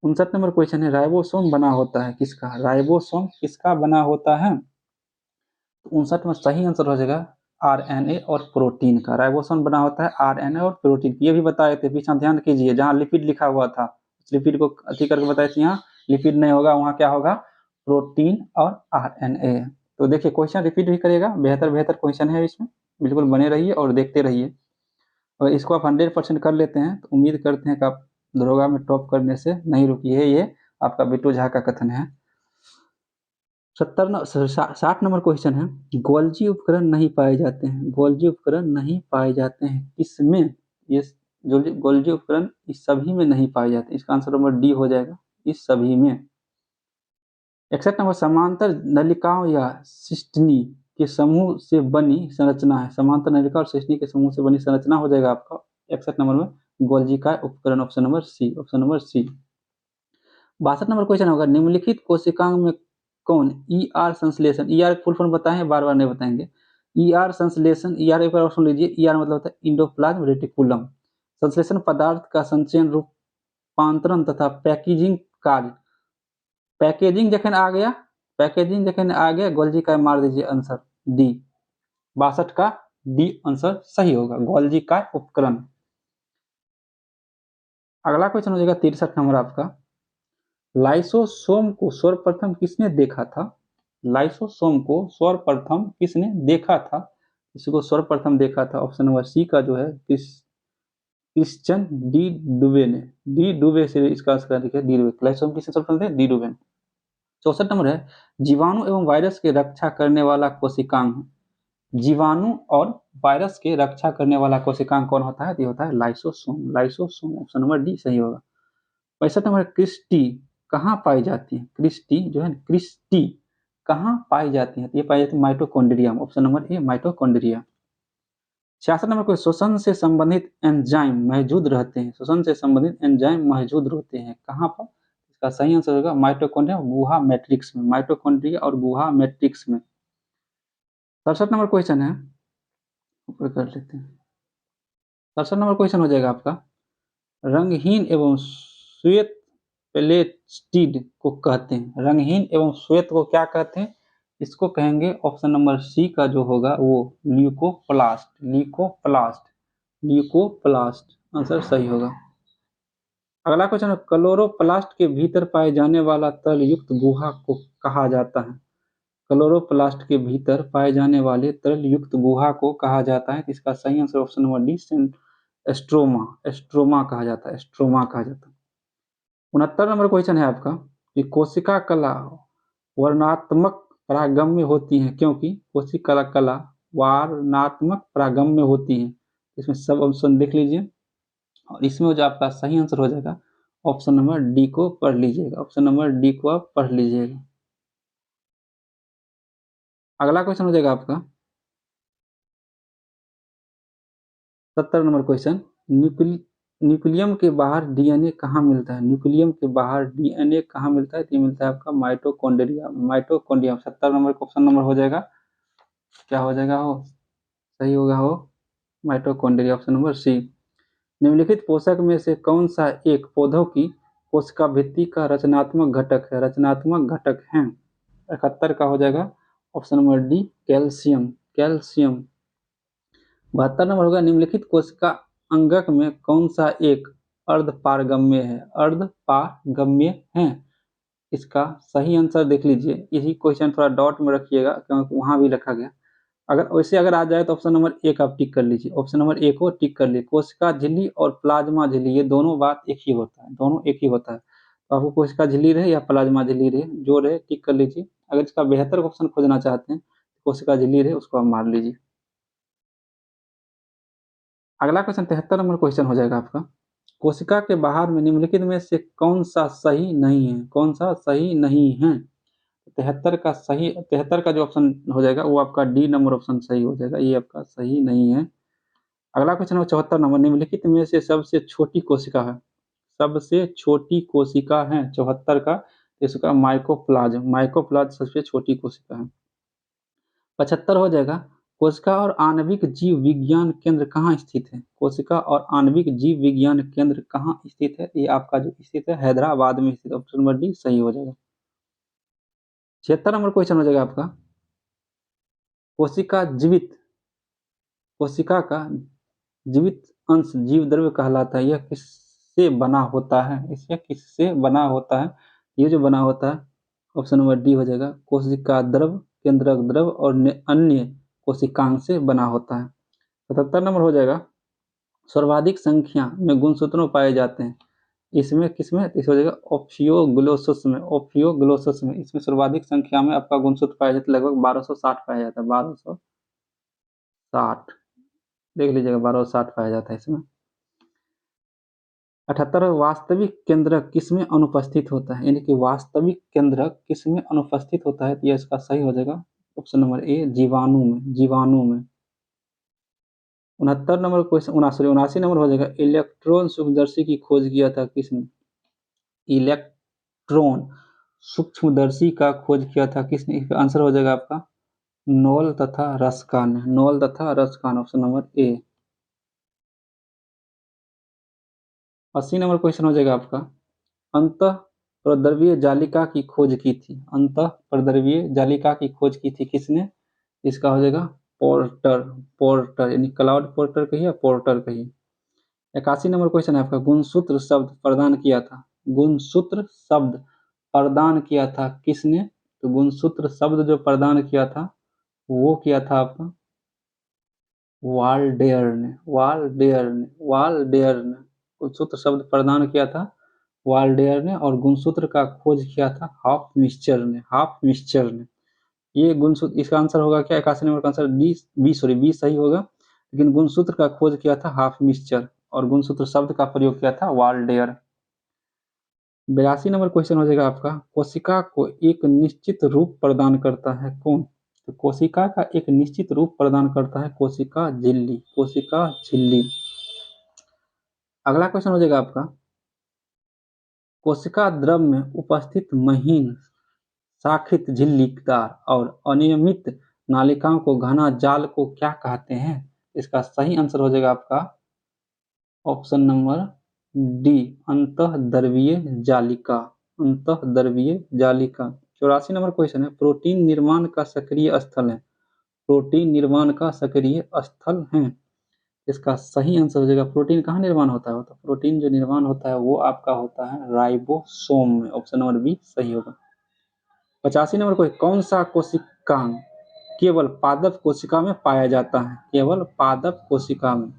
59 नंबर क्वेश्चन है, राइबोसोम बना होता है किसका? राइबोसोम किसका बना होता है? तो 59 में सही आंसर हो जाएगा आरएनए और प्रोटीन का। राइबोसोम बना होता है आरएनए और प्रोटीन, ये भी बताए थे, पीछे ध्यान कीजिए, जहाँ लिपिड लिखा हुआ था लिपिड को अच्छी करके बताए थे, यहाँ लिपिड नहीं होगा, वहाँ क्या होगा? प्रोटीन और आरएनए। तो देखिए क्वेश्चन रिपीट भी करेगा, बेहतर क्वेश्चन है इसमें, बिल्कुल बने रहिए और देखते रहिए। और इसको आप 100% कर लेते हैं तो उम्मीद करते हैं कि आप दरोगा में टॉप करने से नहीं रुकिए। ये आपका बिट्टू झा का कथन है। 60 नंबर क्वेश्चन है, गोल्जी उपकरण नहीं पाए जाते हैं। गोल्जी उपकरण नहीं पाए जाते हैं किसमें? ये जो गोल्जी उपकरण इस सभी में नहीं पाए जाते, इसका आंसर नंबर डी हो जाएगा, इस सभी में। 61 नंबर, समांतर नलिकाओं या सिस्टनी के समूह से बनी संरचना है। समांतर नलिका और सिस्टनी के समूह से बनी संरचना हो जाएगा आपका 61 नंबर में गोल्जी का उपकरण, option number C, option number C. 62 number question होगा, निम्नलिखित कोशिकाओं में कौन ईआर संश्लेषण, ईआर फुल फॉर्म बताएं, बार बार नहीं बताएंगे। ईआर संश्लेषण, ईआर एक बार सुन लीजिए, ईआर मतलब होता है इंडोप्लाज्म रेटिकुलम। संश्लेषण पदार्थ का संचयन, रूपांतरण तथा पैकेजिंग कार्य। पैकेजिंग जखन आ गया, पैकेजिंग जखन आ गया, गोल्जी का मार दीजिए आंसर डी। 62 का डी आंसर सही होगा, गोल्जी का उपकरण। अगला क्वेश्चन हो जाएगा 63 नंबर आपका, लाइसोसोम को सर्वप्रथम किसने देखा था? लाइसोसोम को सर्वप्रथम किसने देखा था? इसको सर्वप्रथम देखा था, ऑप्शन नंबर सी का जो है क्रिश्चियन डी डुबे ने। डी डुबे से इसका लिखा डी डुबे। लाइसोसोम किसने सर्वप्रथम डी डुबे। 64 नंबर है, जीवाणु एवं वायरस की रक्षा करने वाला कोशिकांग। जीवाणु और वायरस के रक्षा करने वाला कोशिकांग कौन होता है? ये होता है lysosome. Lysosome, option number D सही होगा। 65 नंबर, क्रिस्टी कहाँ पाई जाती है? क्रिस्टी जो है, क्रिस्टी कहाँ पाई जाती है? ये पाई जाती है mitochondria, option number A mitochondria. 66 number को, श्वसन से संबंधित एंजाइम मौजूद रहते हैं। श्वसन से संबंधित एंजाइम मौजूद रहते हैं कहाँ पर? इसका सही आंसर होगा माइटोकॉन्ड्रिया गुहा मैट्रिक्स में, माइटोकॉन्ड्रिया और गुहा मैट्रिक्स में। 67 नंबर क्वेश्चन है, ऊपर कर लेते हैं। 67 नंबर क्वेश्चन हो जाएगा आपका, रंगहीन एवं श्वेत प्लेटिड को कहते हैं। रंगहीन एवं श्वेत को क्या कहते हैं? इसको कहेंगे ऑप्शन नंबर सी का जो होगा वो ल्यूकोप्लास्ट। ल्यूकोप्लास्ट, ल्यूकोप्लास्ट आंसर सही होगा। अगला क्वेश्चन है, क्लोरोप्लास्ट के भीतर पाए जाने वाला तरल युक्त गुहा को कहा जाता है। क्लोरोप्लास्ट के भीतर पाए जाने वाले तरल युक्त गुहा को कहा जाता है। इसका सही आंसर ऑप्शन नंबर डी एस्ट्रोमा। एस्ट्रोमा कहा जाता है, एस्ट्रोमा कहा जाता है। 69 नंबर क्वेश्चन है आपका कि कोशिका कला वर्णात्मक परागम्य होती है क्योंकि? कोशिका कला वर्णात्मक परागम्य होती है। इसमें सब ऑप्शन देख लीजिए और इसमें जो आपका सही आंसर हो जाएगा ऑप्शन नंबर डी को पढ़ लीजिएगा, ऑप्शन नंबर डी को आप पढ़ लीजिएगा। अगला क्वेश्चन हो जाएगा आपका 70 नंबर क्वेश्चन, न्यूक्लियम के बाहर डीएनए कहाँ मिलता है? न्यूक्लियम के बाहर डीएनए कहाँ मिलता है? तो ये मिलता है आपका माइटोकॉन्ड्रिया, माइटोकॉन्ड्रिया। 70 नंबर का ऑप्शन नंबर हो जाएगा, क्या हो जाएगा? हो सही होगा हो माइटोकॉन्ड्रिया, ऑप्शन नंबर सी। निम्नलिखित पोषक में से कौन सा एक पौधों की कोशिका भित्ति का रचनात्मक घटक है? रचनात्मक घटक है 71 का हो जाएगा option number D calcium, calcium. 72 number होगा, निम्नलिखित कोशिका अंगक में कौन सा एक अर्धपारगम्य है? अर्धपारगम्य है। इसका सही आंसर देख लीजिए, यही क्वेश्चन थोड़ा डॉट में रखिएगा क्योंकि वहां भी रखा गया। अगर वैसे अगर आ जाए तो ऑप्शन नंबर एक आप टिक कर लीजिए, ऑप्शन नंबर एक को टिक कर लीजिए। कोशिका झिल्ली और प्लाज्मा झिल्ली ये दोनों बात एक ही होता है, दोनों एक ही होता है। तो आपको कोशिका झिल्ली रहे या प्लाज्मा झिल्ली रहे, जो रहे टिक कर लीजिए। अगर इसका बेहतर ऑप्शन खोजना चाहते हैं कोशिका झिल्ली रहे, उसको आप मार लीजिए। अगला क्वेश्चन 73 नंबर क्वेश्चन हो जाएगा आपका, कोशिका के बाहर में निम्नलिखित में से कौन सा सही नहीं है? कौन सा सही नहीं है? 73 का जो ऑप्शन हो जाएगा वो आपका डी नंबर ऑप्शन सही हो जाएगा, ये आपका सही नहीं है। अगला क्वेश्चन है 74 नंबर, निम्नलिखित में से सबसे छोटी कोशिका है? सबसे छोटी कोशिका है 74 का, इसका माइकोप्लाज्म, माइकोप्लाज्म सबसे छोटी कोशिका है। 75 हो जाएगा, कोशिका और आणविक जीव विज्ञान केंद्र कहाँ स्थित है? कोशिका और आणविक जीव विज्ञान केंद्र कहाँ स्थित है? ये आपका जो स्थित है हैदराबाद में स्थित, ऑप्शन नंबर डी सही हो जाएगा। 76 नंबर क्वेश्चन हो जाएगा आपका, कोशिका जीवित, कोशिका का जीवित अंश जीव द्रव्य कहलाता है। यह किससे बना होता है? इससे किससे बना होता है? ये जो बना होता है ऑप्शन नंबर डी हो जाएगा। कोशिका द्रव, केंद्रक द्रव और अन्य कोशिकांग से बना होता है। 77 नंबर हो जाएगा। सर्वाधिक संख्या में गुणसूत्रों पाए जाते हैं इसमें किसमें, इस हो जाएगा ओफियोग्लोसस में। ओफियोग्लोसस में इसमें सर्वाधिक संख्या में आपका गुणसूत्र पाया जाता है, लगभग 1260 पाया जाता है। 1260 देख लीजिएगा, 1260 पाया जाता है इसमें। 78 वास्तविक केंद्रक किसमें अनुपस्थित होता है, यानी कि वास्तविक केंद्रक किसमें अनुपस्थित होता है, तो यह इसका सही हो जाएगा ऑप्शन नंबर ए, जीवाणु में। जीवाणु में। 69 नंबर क्वेश्चन, 79 नंबर हो जाएगा। इलेक्ट्रॉन सूक्ष्मदर्शी की खोज किया था किसने? इलेक्ट्रॉन सूक्ष्मदर्शी का खोज किया था किसने? इसका आंसर हो जाएगा आपका नोल तथा रस्का ने। नोल तथा रस्का ने, option number A. 80 number question हो जाएगा आपका। अंतः प्रद्रव्य जालिका की खोज की थी। अंतः प्रद्रव्य जालिका की खोज की थी किसने? इसका हो जाएगा पोर्टर। पोर्टर यानी क्लाउड पोर्टर कहिए, पोर्टर कहिए। 81 नंबर क्वेश्चन है आपका। गुणसूत्र शब्द प्रदान किया था। गुणसूत्र शब्द प्रदान किया था किसने? तो गुणसूत्र शब्द जो प्रदान किया था वो किया था आपका वाल्डेयर ने। वाल्डेयर ने। वाल्डेयर ने गुणसूत्र शब्द प्रदान किया था वाल्डेयर ने, और गुणसूत्र का खोज किया था हॉफमिस्चर ने। हॉफमिस्चर ने। ये गुणसूत्र, इसका आंसर होगा क्या? 81 नंबर का आंसर डी, बी सही होगा, लेकिन गुणसूत्र का खोज किया था हॉफमिस्चर और गुणसूत्र शब्द का प्रयोग किया था वाल्डेयर। 82 नंबर क्वेश्चन हो जाएगा आपका। कोशिका को एक निश्चित रूप प्रदान करता है कौन? तो कोशिका का एक निश्चित रूप प्रदान करता है कोशिका झिल्ली। कोशिका झिल्ली। अगला क्वेश्चन हो जाएगा आपका। कोशिका द्रव में उपस्थित महीन शाखित झिल्लीदार और अनियमित नालिकाओं को घना जाल को क्या कहते हैं? इसका सही आंसर हो जाएगा आपका ऑप्शन नंबर डी, अंतःद्रवीय जालिका। अंतःद्रवीय जालिका। 84 नंबर क्वेश्चन है। प्रोटीन निर्माण का सक्रिय स्थल है। प्रोटीन निर्माण का सक्रिय स्थल है। इसका सही आंसर हो जाएगा, प्रोटीन कहाँ निर्माण होता है? तो प्रोटीन जो निर्माण होता है वो आपका होता है राइबोसोम में। ऑप्शन नंबर बी सही होगा। 85 नंबर क्वेश्चन। कौन सा कोशिकांग केवल पादप कोशिका में पाया जाता है? केवल पादप कोशिका में।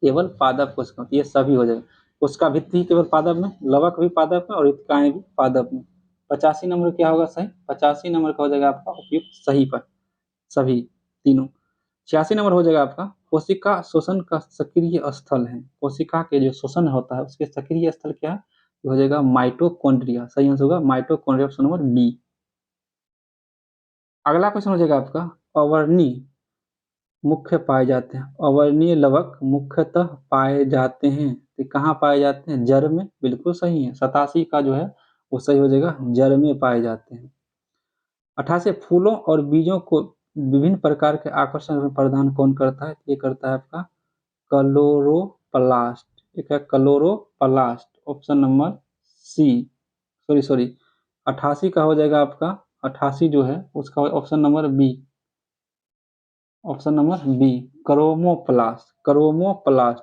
केवल पादप कोशिका, ये सभी हो जाएगा। कोशिका भित्ति केवल पादप में, लवक भी पादप में और इकाएं भी पादप में। 85 नंबर क्या होगा सही? 85 नंबर का हो जाएगा आपका उपयुक्त सही पर सभी तीनों। 86 नंबर हो जाएगा आपका। कोशिका शोषण का सक्रिय स्थल है। कोशिका के जो शोषण होता है उसके सक्रिय स्थल क्या है? हो जाएगा माइटोकॉन्ड्रिया। सही आंसर होगा माइटोकॉन्ड्रिया, ऑप्शन नंबर बी। अगला क्वेश्चन हो जाएगा आपका। अवर्णीय मुख्य पाए जाते हैं। अवर्णीय लवक मुख्यतः पाए जाते हैं, तो कहाँ पाए जाते हैं? जड़ में। बिल्कुल सही है। 87 का जो है वो सही हो जाएगा, जड़ में पाए जाते हैं। 88 फूलों और बीजों को विभिन्न प्रकार के आकर्षण प्रदान कौन करता है? ये करता है आपका क्लोरोप्लास्ट। ठीक है, chloroplast, option number C. Sorry 88 का हो जाएगा आपका, 88 जो है उसका option number B. Option number B, chromoplast. Chromoplast.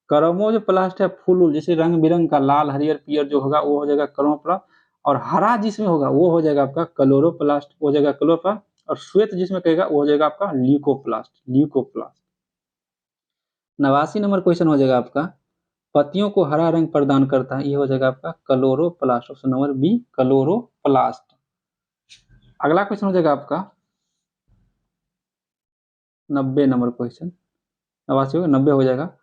Chromo जो प्लास्ट है फूल जैसे रंग बिरंग का लाल हरियर पियर जो होगा वो हो जाएगा क्रोमोप्लास्ट, और हरा जिसमें होगा वो हो जाएगा आपका क्लोरोप्लास्ट, हो जाएगा क्लोरोप्लास्ट, और श्वेत जिसमें कहेगा वो हो जाएगा आपका ल्यूकोप्लास्ट। ल्यूकोप्लास्ट। 89 नंबर क्वेश्चन हो जाएगा आपका। पत्तियों को हरा रंग प्रदान करता है, ये हो जाएगा आपका chloroplast, option number B chloroplast. अगला क्वेश्चन हो जाएगा आपका 90 नंबर क्वेश्चन। 89 90 हो जाएगा।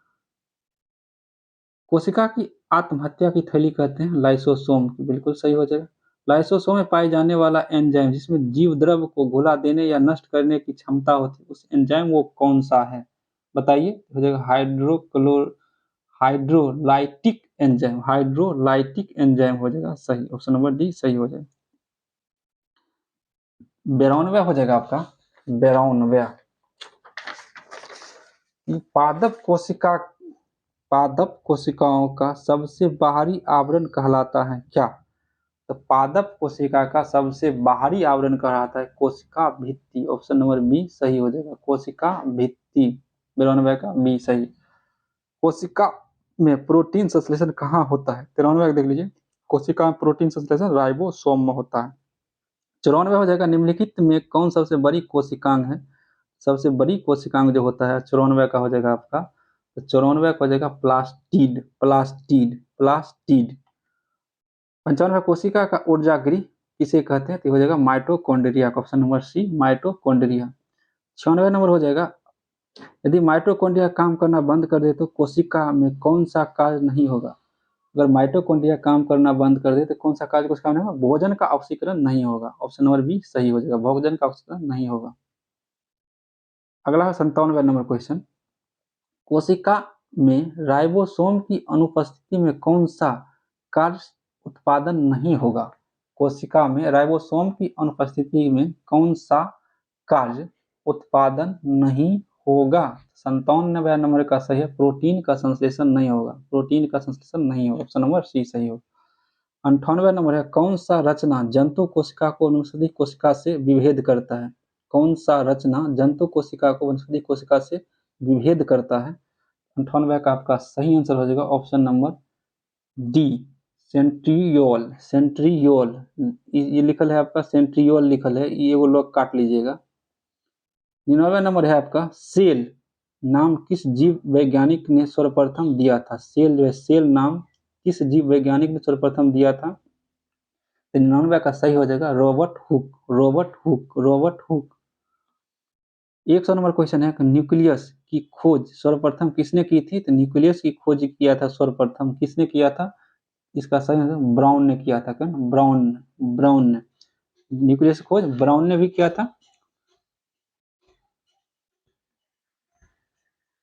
कोशिका की आत्महत्या की थैली कहते हैं लाइसोसोम की। बिल्कुल सही हो जाएगा। लाइसोसोम में पाए जाने वाला एंजाइम जिसमें जीव द्रव को घुला देने या नष्ट करने की क्षमता होती है, उस एंजाइम वो कौन सा है? बताइए। हो जाएगा हाइड्रोलाइटिक एंजाइम। हाइड्रोलाइटिक एंजाइम हो जाएगा सही, ऑप्शन नंबर डी सही हो जाएगा। 92 हो जाएगा आपका। 92 पादप कोशिकाओं का सबसे बाहरी आवरण कहलाता है क्या? तो पादप कोशिका का सबसे बाहरी आवरण कहलाता है कोशिका भित्ति, ऑप्शन नंबर बी सही हो जाएगा। कोशिका भित्ति। 92 का बी सही। कोशिका में प्रोटीन संश्लेषण कहाँ होता है? 93 देख लीजिए। कोशिका में प्रोटीन संश्लेषण राइबोसोम में होता है। 94 हो जाएगा, निम्नलिखित में कौन सबसे बड़ी कोशिकांग है? सबसे बड़ी कोशिकांग जो होता है 94 का हो जाएगा आपका, तो 94 का हो जाएगा प्लास्टिड, प्लास्टिड, प्लास्टिड। 95 कोशिका का ऊर्जागृह किसे कहते हैं? तो हो जाएगा माइटोकॉन्ड्रिया का, option number C mitochondria. 96 number हो जाएगा, यदि माइटोकॉन्ड्रिया काम करना बंद कर दे तो कोशिका में कौन सा कार्य नहीं होगा? अगर माइटोकॉन्ड्रिया काम करना बंद कर दे तो कौन सा कार्य उसका नहीं होगा? भोजन का ऑक्सीकरण नहीं होगा, ऑप्शन नंबर बी सही हो जाएगा, भोजन का ऑक्सीकरण नहीं होगा। अगला है 97 नंबर क्वेश्चन, कोशिका में राइबोसोम की अनुपस्थिति में कौन सा कार्य उत्पादन नहीं होगा? कोशिका में राइबोसोम की अनुपस्थिति में कौन सा कार्य उत्पादन नहीं होगा? 97 नंबर का सही है, प्रोटीन का संश्लेषण नहीं होगा, प्रोटीन का संश्लेषण नहीं होगा, ऑप्शन नंबर सी सही होगा। 98 नंबर है, कौन सा रचना जंतु कोशिका को वनस्पति कोशिका से विभेद करता है? कौन सा रचना जंतु कोशिका को वनस्पति कोशिका से विभेद करता है? 98 का आपका सही आंसर हो जाएगा option number D centriole, centriole. ये लिखल है आपका सेंट्रियोल लिखल है, ये वो लोग काट लीजिएगा। 99 नंबर है आपका, सेल नाम किस जीव वैज्ञानिक ने सर्वप्रथम दिया था? सेल जो है, सेल नाम किस जीव वैज्ञानिक ने सर्वप्रथम दिया था? 99 का सही हो जाएगा Robert Hooke, Robert Hooke, Robert Hooke. 100 number question है, न्यूक्लियस की खोज सर्वप्रथम किसने की थी? तो न्यूक्लियस की खोज किया था सर्वप्रथम किसने किया था? इसका सही आंसर ब्राउन ने किया था। कौन? ब्राउन, ब्राउन ने। न्यूक्लियस खोज ब्राउन ने भी किया था।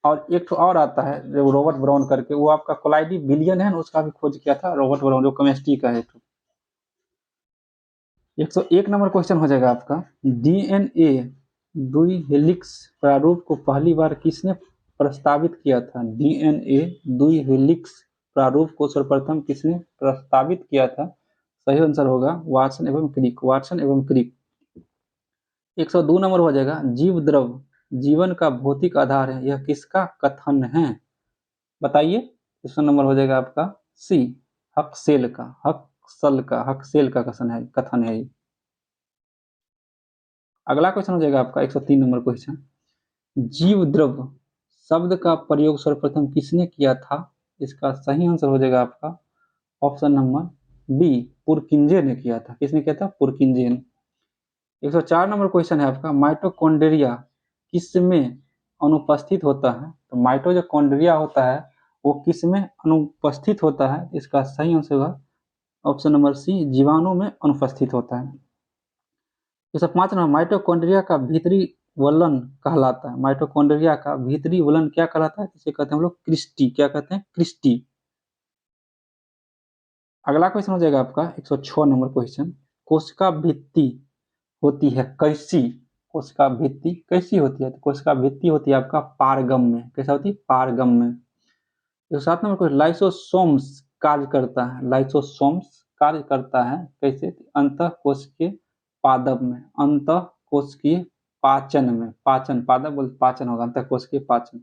और एक तो और आता है जो रॉबर्ट ब्राउन करके, वो आपका कोलाइडी बिलियन है ना, उसका भी खोज किया था रॉबर्ट ब्राउन, जो केमिस्ट्री का है। तो 101 नंबर क्वेश्चन हो जाएगा आपका, डीएनए द्वि हेलिक्स प्रारूप को पहली बार किसने प्रस्तावित किया था? डीएनए द्वि हेलिक्स प्रारूप को सर्वप्रथम किसने प्रस्तावित किया था? सही आंसर होगा वाटसन एवं क्रिक, वाटसन एवं क्रिक। 102 नंबर हो जाएगा, जीव द्रव जीवन का भौतिक आधार है, यह किसका कथन है? बताइए। क्वेश्चन नंबर हो जाएगा आपका सी हक्सेल का, हक्सल का, हक्सेल का कथन है ये। अगला क्वेश्चन हो जाएगा आपका 103 नंबर क्वेश्चन, जीव द्रव शब्द का प्रयोग सर्वप्रथम किसने किया था? इसका सही आंसर हो जाएगा आपका ऑप्शन नंबर बी पुरकिंजे ने किया था। किसने किया था? पुरकिंजे ने। 104 नंबर क्वेश्चन है आपका, माइटोकॉन्ड्रिया किसमें अनुपस्थित होता है? तो माइटो जो कॉन्ड्रिया होता है वो किसमें अनुपस्थित होता है? इसका सही आंसर होगा ऑप्शन नंबर सी जीवाणु में अनुपस्थित होता है। 105 नंबर, माइटोकॉन्ड्रिया का भीतरी वलन कहलाता है, माइटोकॉन्ड्रिया का भीतरी वलन क्या कहलाता है? इसे कहते हैं हम लोग क्रिस्टी, क्या कहते हैं? क्रिस्टी। अगला क्वेश्चन हो जाएगा आपका 106 नंबर क्वेश्चन, कोशिका भित्ति होती है कैसी? कोशिका भित्ति कैसी होती है? तो कोशिका भित्ति होती है आपका पारगम में। कैसा होती है? पारगम में। 107 नंबर क्वेश्चन, लाइसोसोम्स कार्य करता है, लाइसोसोम्स कार्य करता है कैसे? अंतः कोशिकीय पादप में, अंतः कोशिकीय पाचन में, पाचन पादप बोल पाचन होगा, अंतः कोशिकीय पाचन।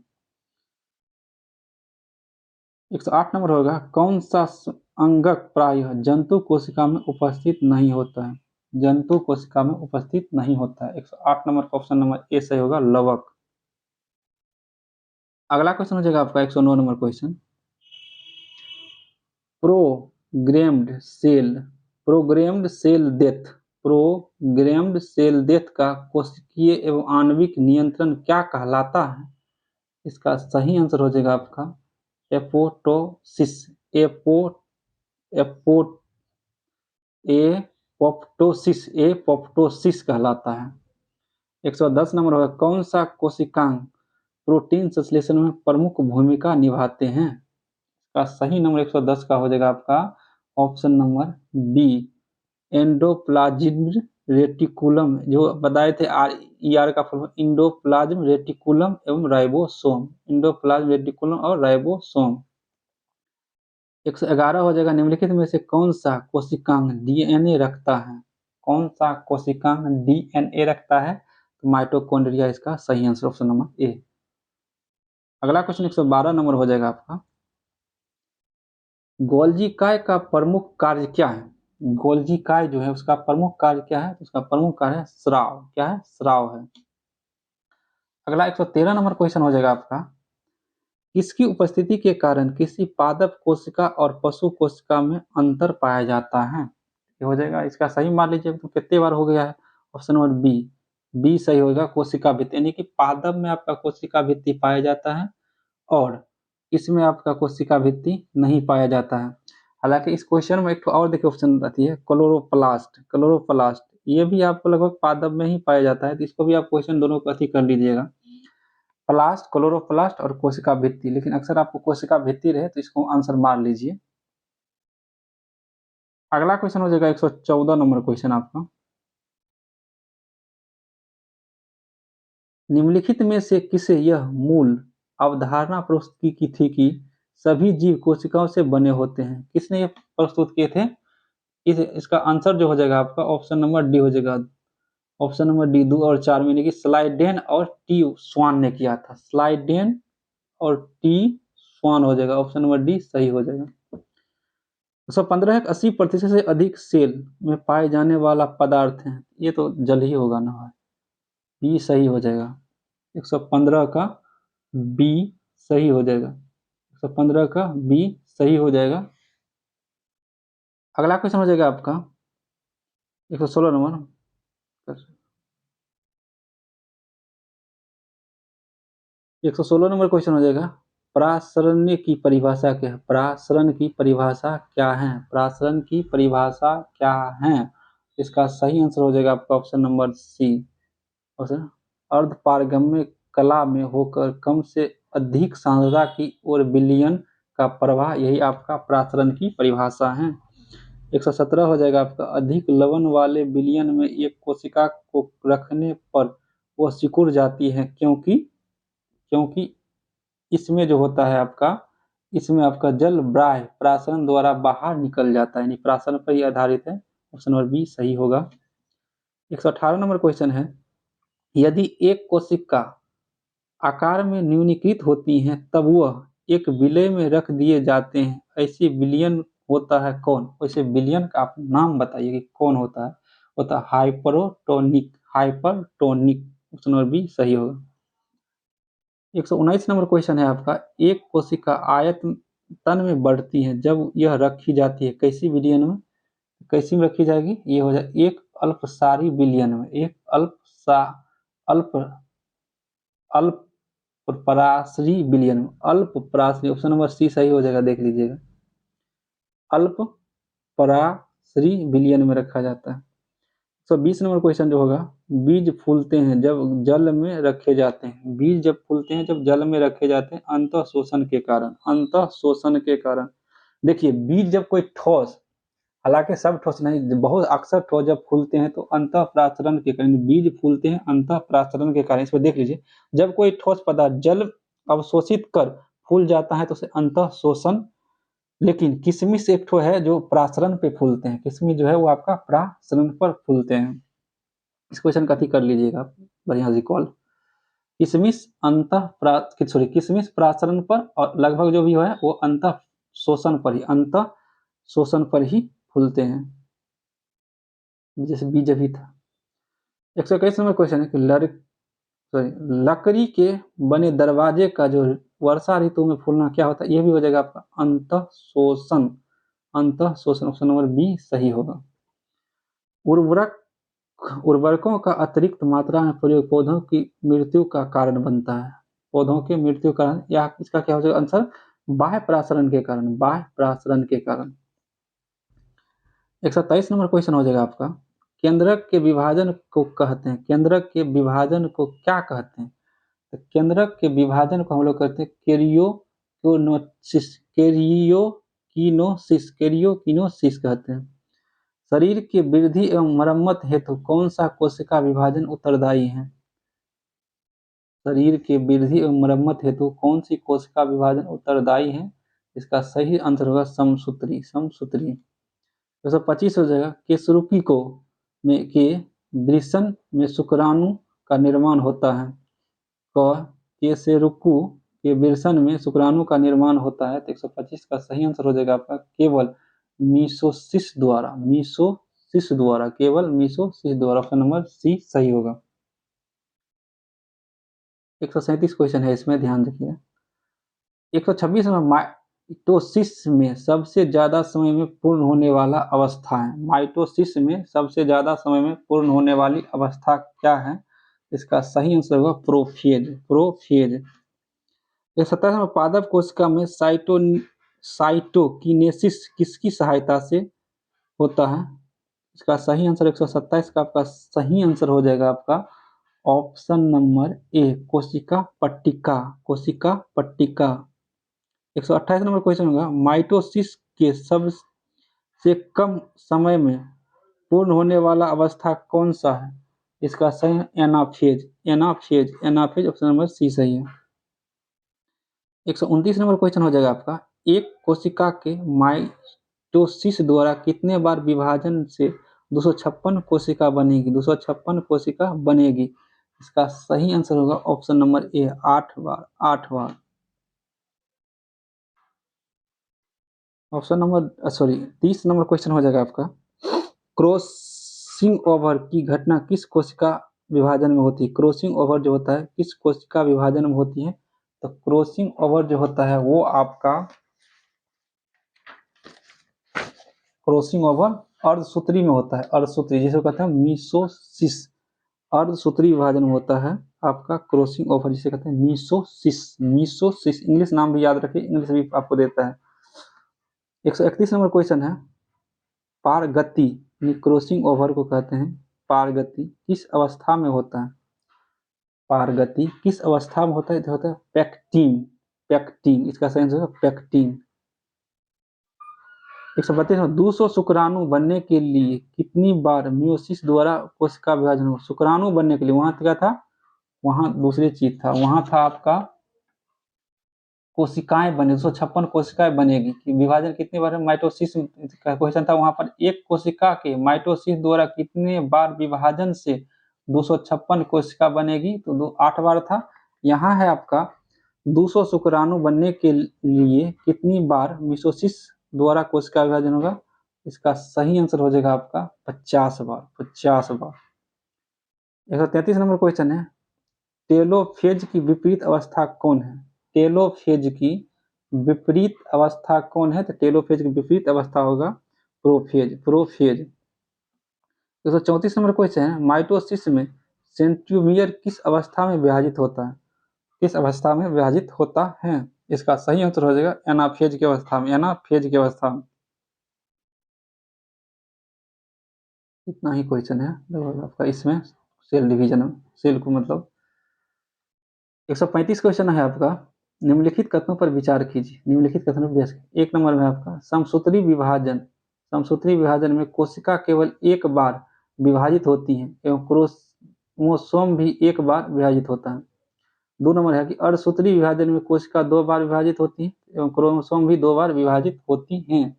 108 नंबर होगा, कौन सा अंगक प्रायः जंतु कोशिका में उपस्थित नहीं होता है? जंतु कोशिका में उपस्थित नहीं होता है। 108 नंबर का ऑप्शन नंबर ए सही होगा, लवक। अगला क्वेश्चन हो जाएगा आपका 109 number question, programmed cell, programmed cell death, programmed cell death का कोशिकीय एवं आणविक नियंत्रण क्या कहलाता है? इसका सही आंसर हो जाएगा आपका apoptosis, apo apo apoptosis, apoptosis कहलाता है। 110 नंबर होगा, कौन सा कोशिकांग प्रोटीन संश्लेषण में प्रमुख भूमिका निभाते हैं? का सही नंबर 110 का हो जाएगा आपका option number B endoplasm reticulum, जो बताए थे आर का फुल इंडोप्लाज्म रेटिकुलम एवं राइबोसोम, इंडोप्लाज्म रेटिकुलम और राइबोसोम। 111 हो जाएगा, निम्नलिखित में से कौन सा कोशिकांग डीएनए रखता है? कौन सा कोशिकांग डीएनए रखता है? तो माइटोकॉन्ड्रिया इसका सही आंसर, ऑप्शन नंबर ए। अगला क्वेश्चन 112 नंबर हो जाएगा आपका, गोल्जी काय का प्रमुख कार्य क्या है? गोल्जी काय जो है उसका प्रमुख कार्य क्या है? तो उसका प्रमुख कार्य है स्राव। क्या है? स्राव है। अगला 113 नंबर क्वेश्चन हो जाएगा आपका, किसकी उपस्थिति के कारण किसी पादप कोशिका और पशु कोशिका में अंतर पाया जाता है? ये हो जाएगा, इसका सही मान लीजिए तो कितने बार हो गया है? ऑप्शन नंबर बी, बी सही होगा, कोशिका भित्ति, यानी कि पादप में आपका कोशिका भित्ति पाया जाता है और इसमें आपका कोशिका भित्ति नहीं पाया जाता है। हालांकि इस क्वेश्चन में एक और देखिए ऑप्शन रहती है क्लोरोप्लास्ट। क्लोरोप्लास्ट ये भी आपको लगभग पादप में ही पाया जाता है, तो इसको भी आप क्वेश्चन दोनों को अति कर लीजिएगा, प्लास्ट, क्लोरोप्लास्ट और कोशिका भित्ति, लेकिन अक्सर आपको कोशिका भित्ति रहे तो इसको आंसर मार लीजिए। अगला क्वेश्चन हो जाएगा 114 नंबर क्वेश्चन आपका, निम्नलिखित में से किसे यह मूल अवधारणा प्रस्तुत की थी कि सभी जीव कोशिकाओं से बने होते हैं? किसने ये प्रस्तुत किए थे? इसका आंसर जो हो जाएगा आपका ऑप्शन नंबर डी हो जाएगा। ऑप्शन नंबर डी 2 और 4 में, कि स्लाइडेन और टी स्वान ने किया था। स्लाइडेन और टी स्वान हो जाएगा, ऑप्शन नंबर डी सही हो जाएगा। 115 80% से अधिक सेल में पाए जाने वाला पदार्थ है, ये तो जल ही होगा ना भाई, बी सही हो जाएगा। 115 का बी सही हो जाएगा, 115 का बी सही हो जाएगा। अगला क्वेश्चन हो जाएगा आपका 116 नंबर, 116 नंबर क्वेश्चन हो जाएगा, प्रासरण्य की परिभाषा क्या है? प्रासरण की परिभाषा क्या है? प्रासरण की परिभाषा क्या है? इसका सही आंसर हो जाएगा आपका ऑप्शन नंबर सी। ऑप्शन अर्धपारगम्य कला में होकर कम से अधिक सांद्रता की ओर विलयन का प्रवाह, यही आपका प्रासरण की परिभाषा है। 117 हो जाएगा आपका, अधिक लवण वाले विलयन में एक कोशिका को रखने पर वह सिकुड़ जाती है, क्योंकि क्योंकि इसमें जो होता है आपका, इसमें आपका जल बाह्य प्राशन द्वारा बाहर निकल जाता है, यानी प्राशन पर ही आधारित है। ऑप्शन नंबर बी सही होगा। 118 नंबर क्वेश्चन है, यदि एक कोशिका आकार में न्यूनीकृत होती हैं तब वह एक विलय में रख दिए जाते हैं, ऐसे विलयन होता है कौन? वैसे विलयन का आप नाम बताइए कि कौन होता है? होता है hypertonic. Hypertonic, option number B सही होगा। 119 नंबर क्वेश्चन है आपका, एक कोशिका आयतन में बढ़ती है जब यह रखी जाती है कैसी विलयन में? कैसी में रखी जाएगी? ये हो जाए एक अल्पसारी विलयन में, एक अल्प अल्पपराशरी विलयन में, अल्पपराशरी, ऑप्शन नंबर सी सही हो जाएगा, देख लीजिएगा, अल्पपराशरी विलयन में रखा जाता है। 120 नंबर क्वेश्चन जो होगा, बीज फूलते हैं जब जल में रखे जाते हैं, बीज जब फूलते हैं जब जल में रखे जाते हैं अंतः शोषण के कारण, अंतः शोषण के कारण। देखिए बीज जब कोई ठोस, हालांकि सब ठोस नहीं, बहुत अक्सर ठोस जब फूलते हैं तो अंतः प्राचरण के कारण, बीज फूलते हैं अंतः प्राचरण के कारण। इसमें देख लीजिए, जब कोई ठोस पदार्थ जल अवशोषित कर फूल जाता है तो उसे अंतः शोषण, लेकिन किशमिश एक ठो है जो प्रासरण पे फूलते हैं, किशमिश जो है वो आपका प्रासरण पर फूलते हैं। इस क्वेश्चन का कर लीजिएगा आप, बढ़िया रिकॉल। किशमिश किशमिश प्रासरण पर और लगभग जो भी है वो अंतः शोषण पर ही, अंतः शोषण पर ही फूलते हैं, जैसे बीज भी था। 121 नंबर क्वेश्चन है कि लकड़ी के बने दरवाजे का जो वर्षा ऋतु में फूलना क्या होता है? ये भी हो जाएगा आपका अंतः शोषण, अंतः शोषण, ऑप्शन नंबर बी सही होगा। उर्वरकों का अतिरिक्त मात्रा में प्रयोग पौधों की मृत्यु का कारण बनता है, पौधों की मृत्यु का कारण, या इसका क्या हो जाएगा आंसर? बाह्य प्रासरण के कारण, बाह्य प्रासरण के कारण। 123 नंबर क्वेश्चन हो जाएगा आपका, केंद्रक के विभाजन को कहते हैं, केंद्रक के विभाजन को क्या कहते हैं? तो केंद्रक के विभाजन को हम लोग कहते हैं कैरियोकिनोसिस कहते हैं। शरीर की वृद्धि एवं मरम्मत हेतु कौन सा कोशिका विभाजन उत्तरदायी है? शरीर की वृद्धि एवं मरम्मत हेतु कौन सी कोशिका विभाजन उत्तरदायी है? इसका सही आंसर होगा समसूत्री, समसूत्री। 225 हो जाएगा, केसरुकी को में के वृषण में शुक्राणु का निर्माण होता है, केसेरुकु के वृषण में शुक्राणु का निर्माण होता है, तो 125 का सही आंसर हो जाएगा आपका केवल मीसोसिस द्वारा, मीसोसिस द्वारा, केवल मीसोसिस द्वारा। ऑप्शन नंबर सी सही होगा। 137 क्वेश्चन है इसमें, ध्यान रखिए। 126 में माइटोसिस में सबसे ज्यादा समय में पूर्ण होने वाला अवस्था है। माइटोसिस में सबसे ज्यादा समय में पूर्ण होने वाली अवस्था क्या है? इसका सही आंसर होगा प्रोफेज, प्रोफेज। 127 में पादप कोशिका में साइटोकिनेसिस किसकी सहायता से होता है? इसका सही आंसर 127 का आपका सही आंसर हो जाएगा आपका ऑप्शन नंबर ए, कोशिका पट्टिका, कोशिका पट्टिका। 128 नंबर क्वेश्चन होगा, माइटोसिस के सबसे कम समय में पूर्ण होने वाला अवस्था कौन सा है? इसका सही anaphase, anaphase, anaphase. Option number C सही है। 129 नंबर क्वेश्चन हो जाएगा आपका, एक कोशिका के माइटोसिस द्वारा कितने बार विभाजन से 256 कोशिका बनेगी? 256 कोशिका बनेगी। इसका सही आंसर होगा option number A, 8 bar, 8 bar. Option number 30 number question हो जाएगा आपका, क्रॉसिंग ओवर की घटना किस कोशिका विभाजन में होती है? क्रॉसिंग ओवर जो होता है किस कोशिका विभाजन में होती है? तो क्रॉसिंग ओवर जो होता है वो आपका क्रॉसिंग ओवर अर्धसूत्री में होता है, अर्धसूत्री जिसे कहते हैं मीसोसिस। अर्धसूत्री विभाजन में होता है आपका क्रॉसिंग ओवर, जिसे कहते हैं मीसोसिस, मीसोसिस। इंग्लिश नाम भी याद रखिए, इंग्लिश भी आपको देता है। 131 नंबर क्वेश्चन है, पारगति क्रॉसिंग ओवर को कहते हैं पारगति किस अवस्था में होता है? पारगति किस अवस्था में होता है? होता है पैक्टीन, पैक्टीन। इसका सही आंसर है पैक्टीन। 132 में 200 शुक्राणु बनने के लिए कितनी बार मियोसिस द्वारा कोशिका विभाजन हो? शुक्राणु बनने के लिए वहां क्या था? वहां दूसरी चीज था, वहां था आपका कोशिकाएं बने, 256 कोशिकाएं बनेगी कि विभाजन कितनी बार? माइटोसिस का क्वेश्चन था, वहां पर एक कोशिका के माइटोसिस द्वारा कितने बार विभाजन से 256 कोशिका बनेगी? तो 8 बार था। यहाँ है आपका 200 शुक्राणु बनने के लिए कितनी बार मियोसिस द्वारा कोशिका विभाजन होगा? इसका सही आंसर हो जाएगा आपका 50 बार, 50 बार। 133 नंबर क्वेश्चन है, टेलोफेज की विपरीत अवस्था कौन है? टेलोफेज की विपरीत अवस्था कौन है? तो टेलोफेज की विपरीत अवस्था होगा प्रोफेज, प्रोफेज। 134 नंबर क्वेश्चन है, माइटोसिस में सेंट्रोमियर किस अवस्था में विभाजित होता है? किस अवस्था में विभाजित होता है? इसका सही आंसर हो जाएगा एनाफेज की अवस्था में, एनाफेज की अवस्था में। इतना ही क्वेश्चन है आपका इसमें, सेल डिवीजन, सेल को मतलब। 135 क्वेश्चन है आपका, निम्नलिखित कथनों पर विचार कीजिए, निम्नलिखित कथनों पर विचार। 1 नंबर में आपका समसूत्री विभाजन, समसूत्री विभाजन में कोशिका केवल एक बार विभाजित होती है एवं क्रोमोसोम भी एक बार विभाजित होता है। 2 नंबर है कि अर्धसूत्री विभाजन में कोशिका 2 बार विभाजित होती है एवं क्रोमोसोम भी 2 बार विभाजित होती हैं,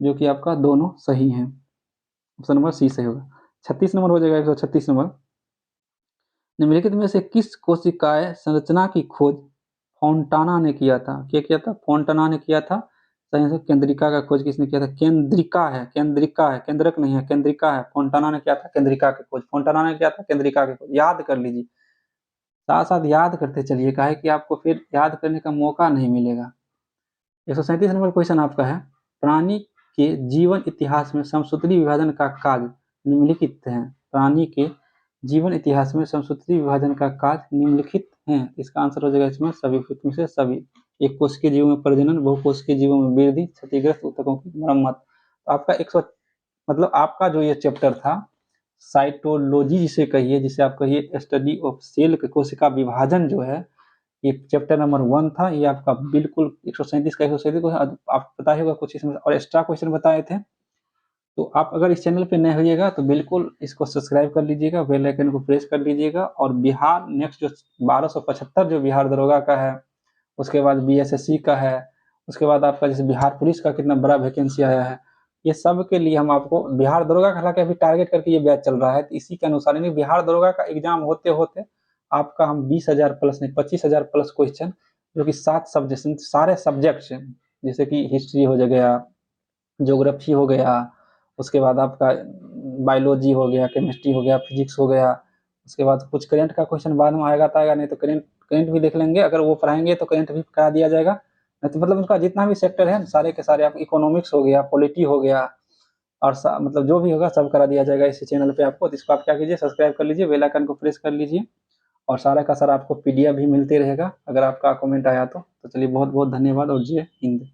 जो कि आपका दोनों सही है। ऑप्शन नंबर सी सही होगा। 36 नंबर हो जाएगा, 136 नंबर, निम्नलिखित में से किस कोशिकाएं संरचना की खोज फोंटाना ने किया था? क्या किया था? फोंटाना ने किया था। सही से केंद्रिका का खोज किसने किया था? केंद्रिका है, केंद्रिका है, केंद्रक नहीं है, केंद्रिका है। फोंटाना ने किया था केंद्रिका की खोज, फोंटाना ने किया था केंद्रिका की खोज। याद कर लीजिए, साथ साथ याद करते चलिए, काहे कि आपको फिर याद करने का मौका नहीं मिलेगा। 137 नंबर क्वेश्चन आपका है, प्राणी के जीवन इतिहास में समसूत्री विभाजन का कार्य निम्नलिखित है। प्राणी के जीवन इतिहास में समसूत्री विभाजन का कार्य निम्नलिखित है। इसका आंसर हो जाएगा इसमें सभी, में से सभी। एक कोशिकीय जीवों में प्रजनन, बहुकोशिकीय जीवों में वृद्धि, क्षतिग्रस्त ऊतकों की मरम्मत। तो आपका 100 मतलब आपका जो ये चैप्टर था साइटोलॉजी जिसे कहिए, जिसे आप कहिए स्टडी ऑफ सेल, कोशिका विभाजन जो है, ये चैप्टर नंबर 1 था। ये आपका बिल्कुल 137 का 137 को आप पता ही होगा, कुछ इसमें और एक्स्ट्रा क्वेश्चन बताए थे। तो आप अगर इस चैनल पे नए होइएगा तो बिल्कुल इसको सब्सक्राइब कर लीजिएगा, बेल आइकन को प्रेस कर लीजिएगा। और बिहार नेक्स्ट जो 1275 जो बिहार दरोगा का है, उसके बाद बीएसएससी का है, उसके बाद आपका जैसे बिहार पुलिस का कितना बड़ा वैकेंसी आया है, ये सब के लिए हम आपको बिहार दरोगा का हालांकि अभी टारगेट करके ये बैच चल रहा है, तो इसी के अनुसार यानी बिहार दरोगा का एग्जाम होते होते आपका हम 20,000 प्लस नहीं 25,000 प्लस क्वेश्चन, जो कि 7 सब्जेक्ट, सारे सब्जेक्ट जैसे कि हिस्ट्री हो गया, ज्योग्राफी हो गया, उसके बाद आपका बायोलॉजी हो गया, केमिस्ट्री हो गया, फिजिक्स हो गया, उसके बाद कुछ करंट का क्वेश्चन बाद में आएगा तो आएगा, नहीं तो करंट करंट भी देख लेंगे, अगर वो पढ़ाएंगे तो करंट भी करा दिया जाएगा, नहीं तो मतलब उसका जितना भी सेक्टर है सारे के सारे, आप इकोनॉमिक्स हो गया, पॉलिटी हो गया, और मतलब जो भी होगा सब करा दिया जाएगा इसी चैनल पे आपको। तो इसको आप क्या कीजिए, सब्सक्राइब कर लीजिए, बेल आइकन को प्रेस कर लीजिए, और सारा का सारा आपको पीडीएफ भी मिलते रहेगा अगर आपका कमेंट आया तो। चलिए बहुत बहुत धन्यवाद और जय हिंद।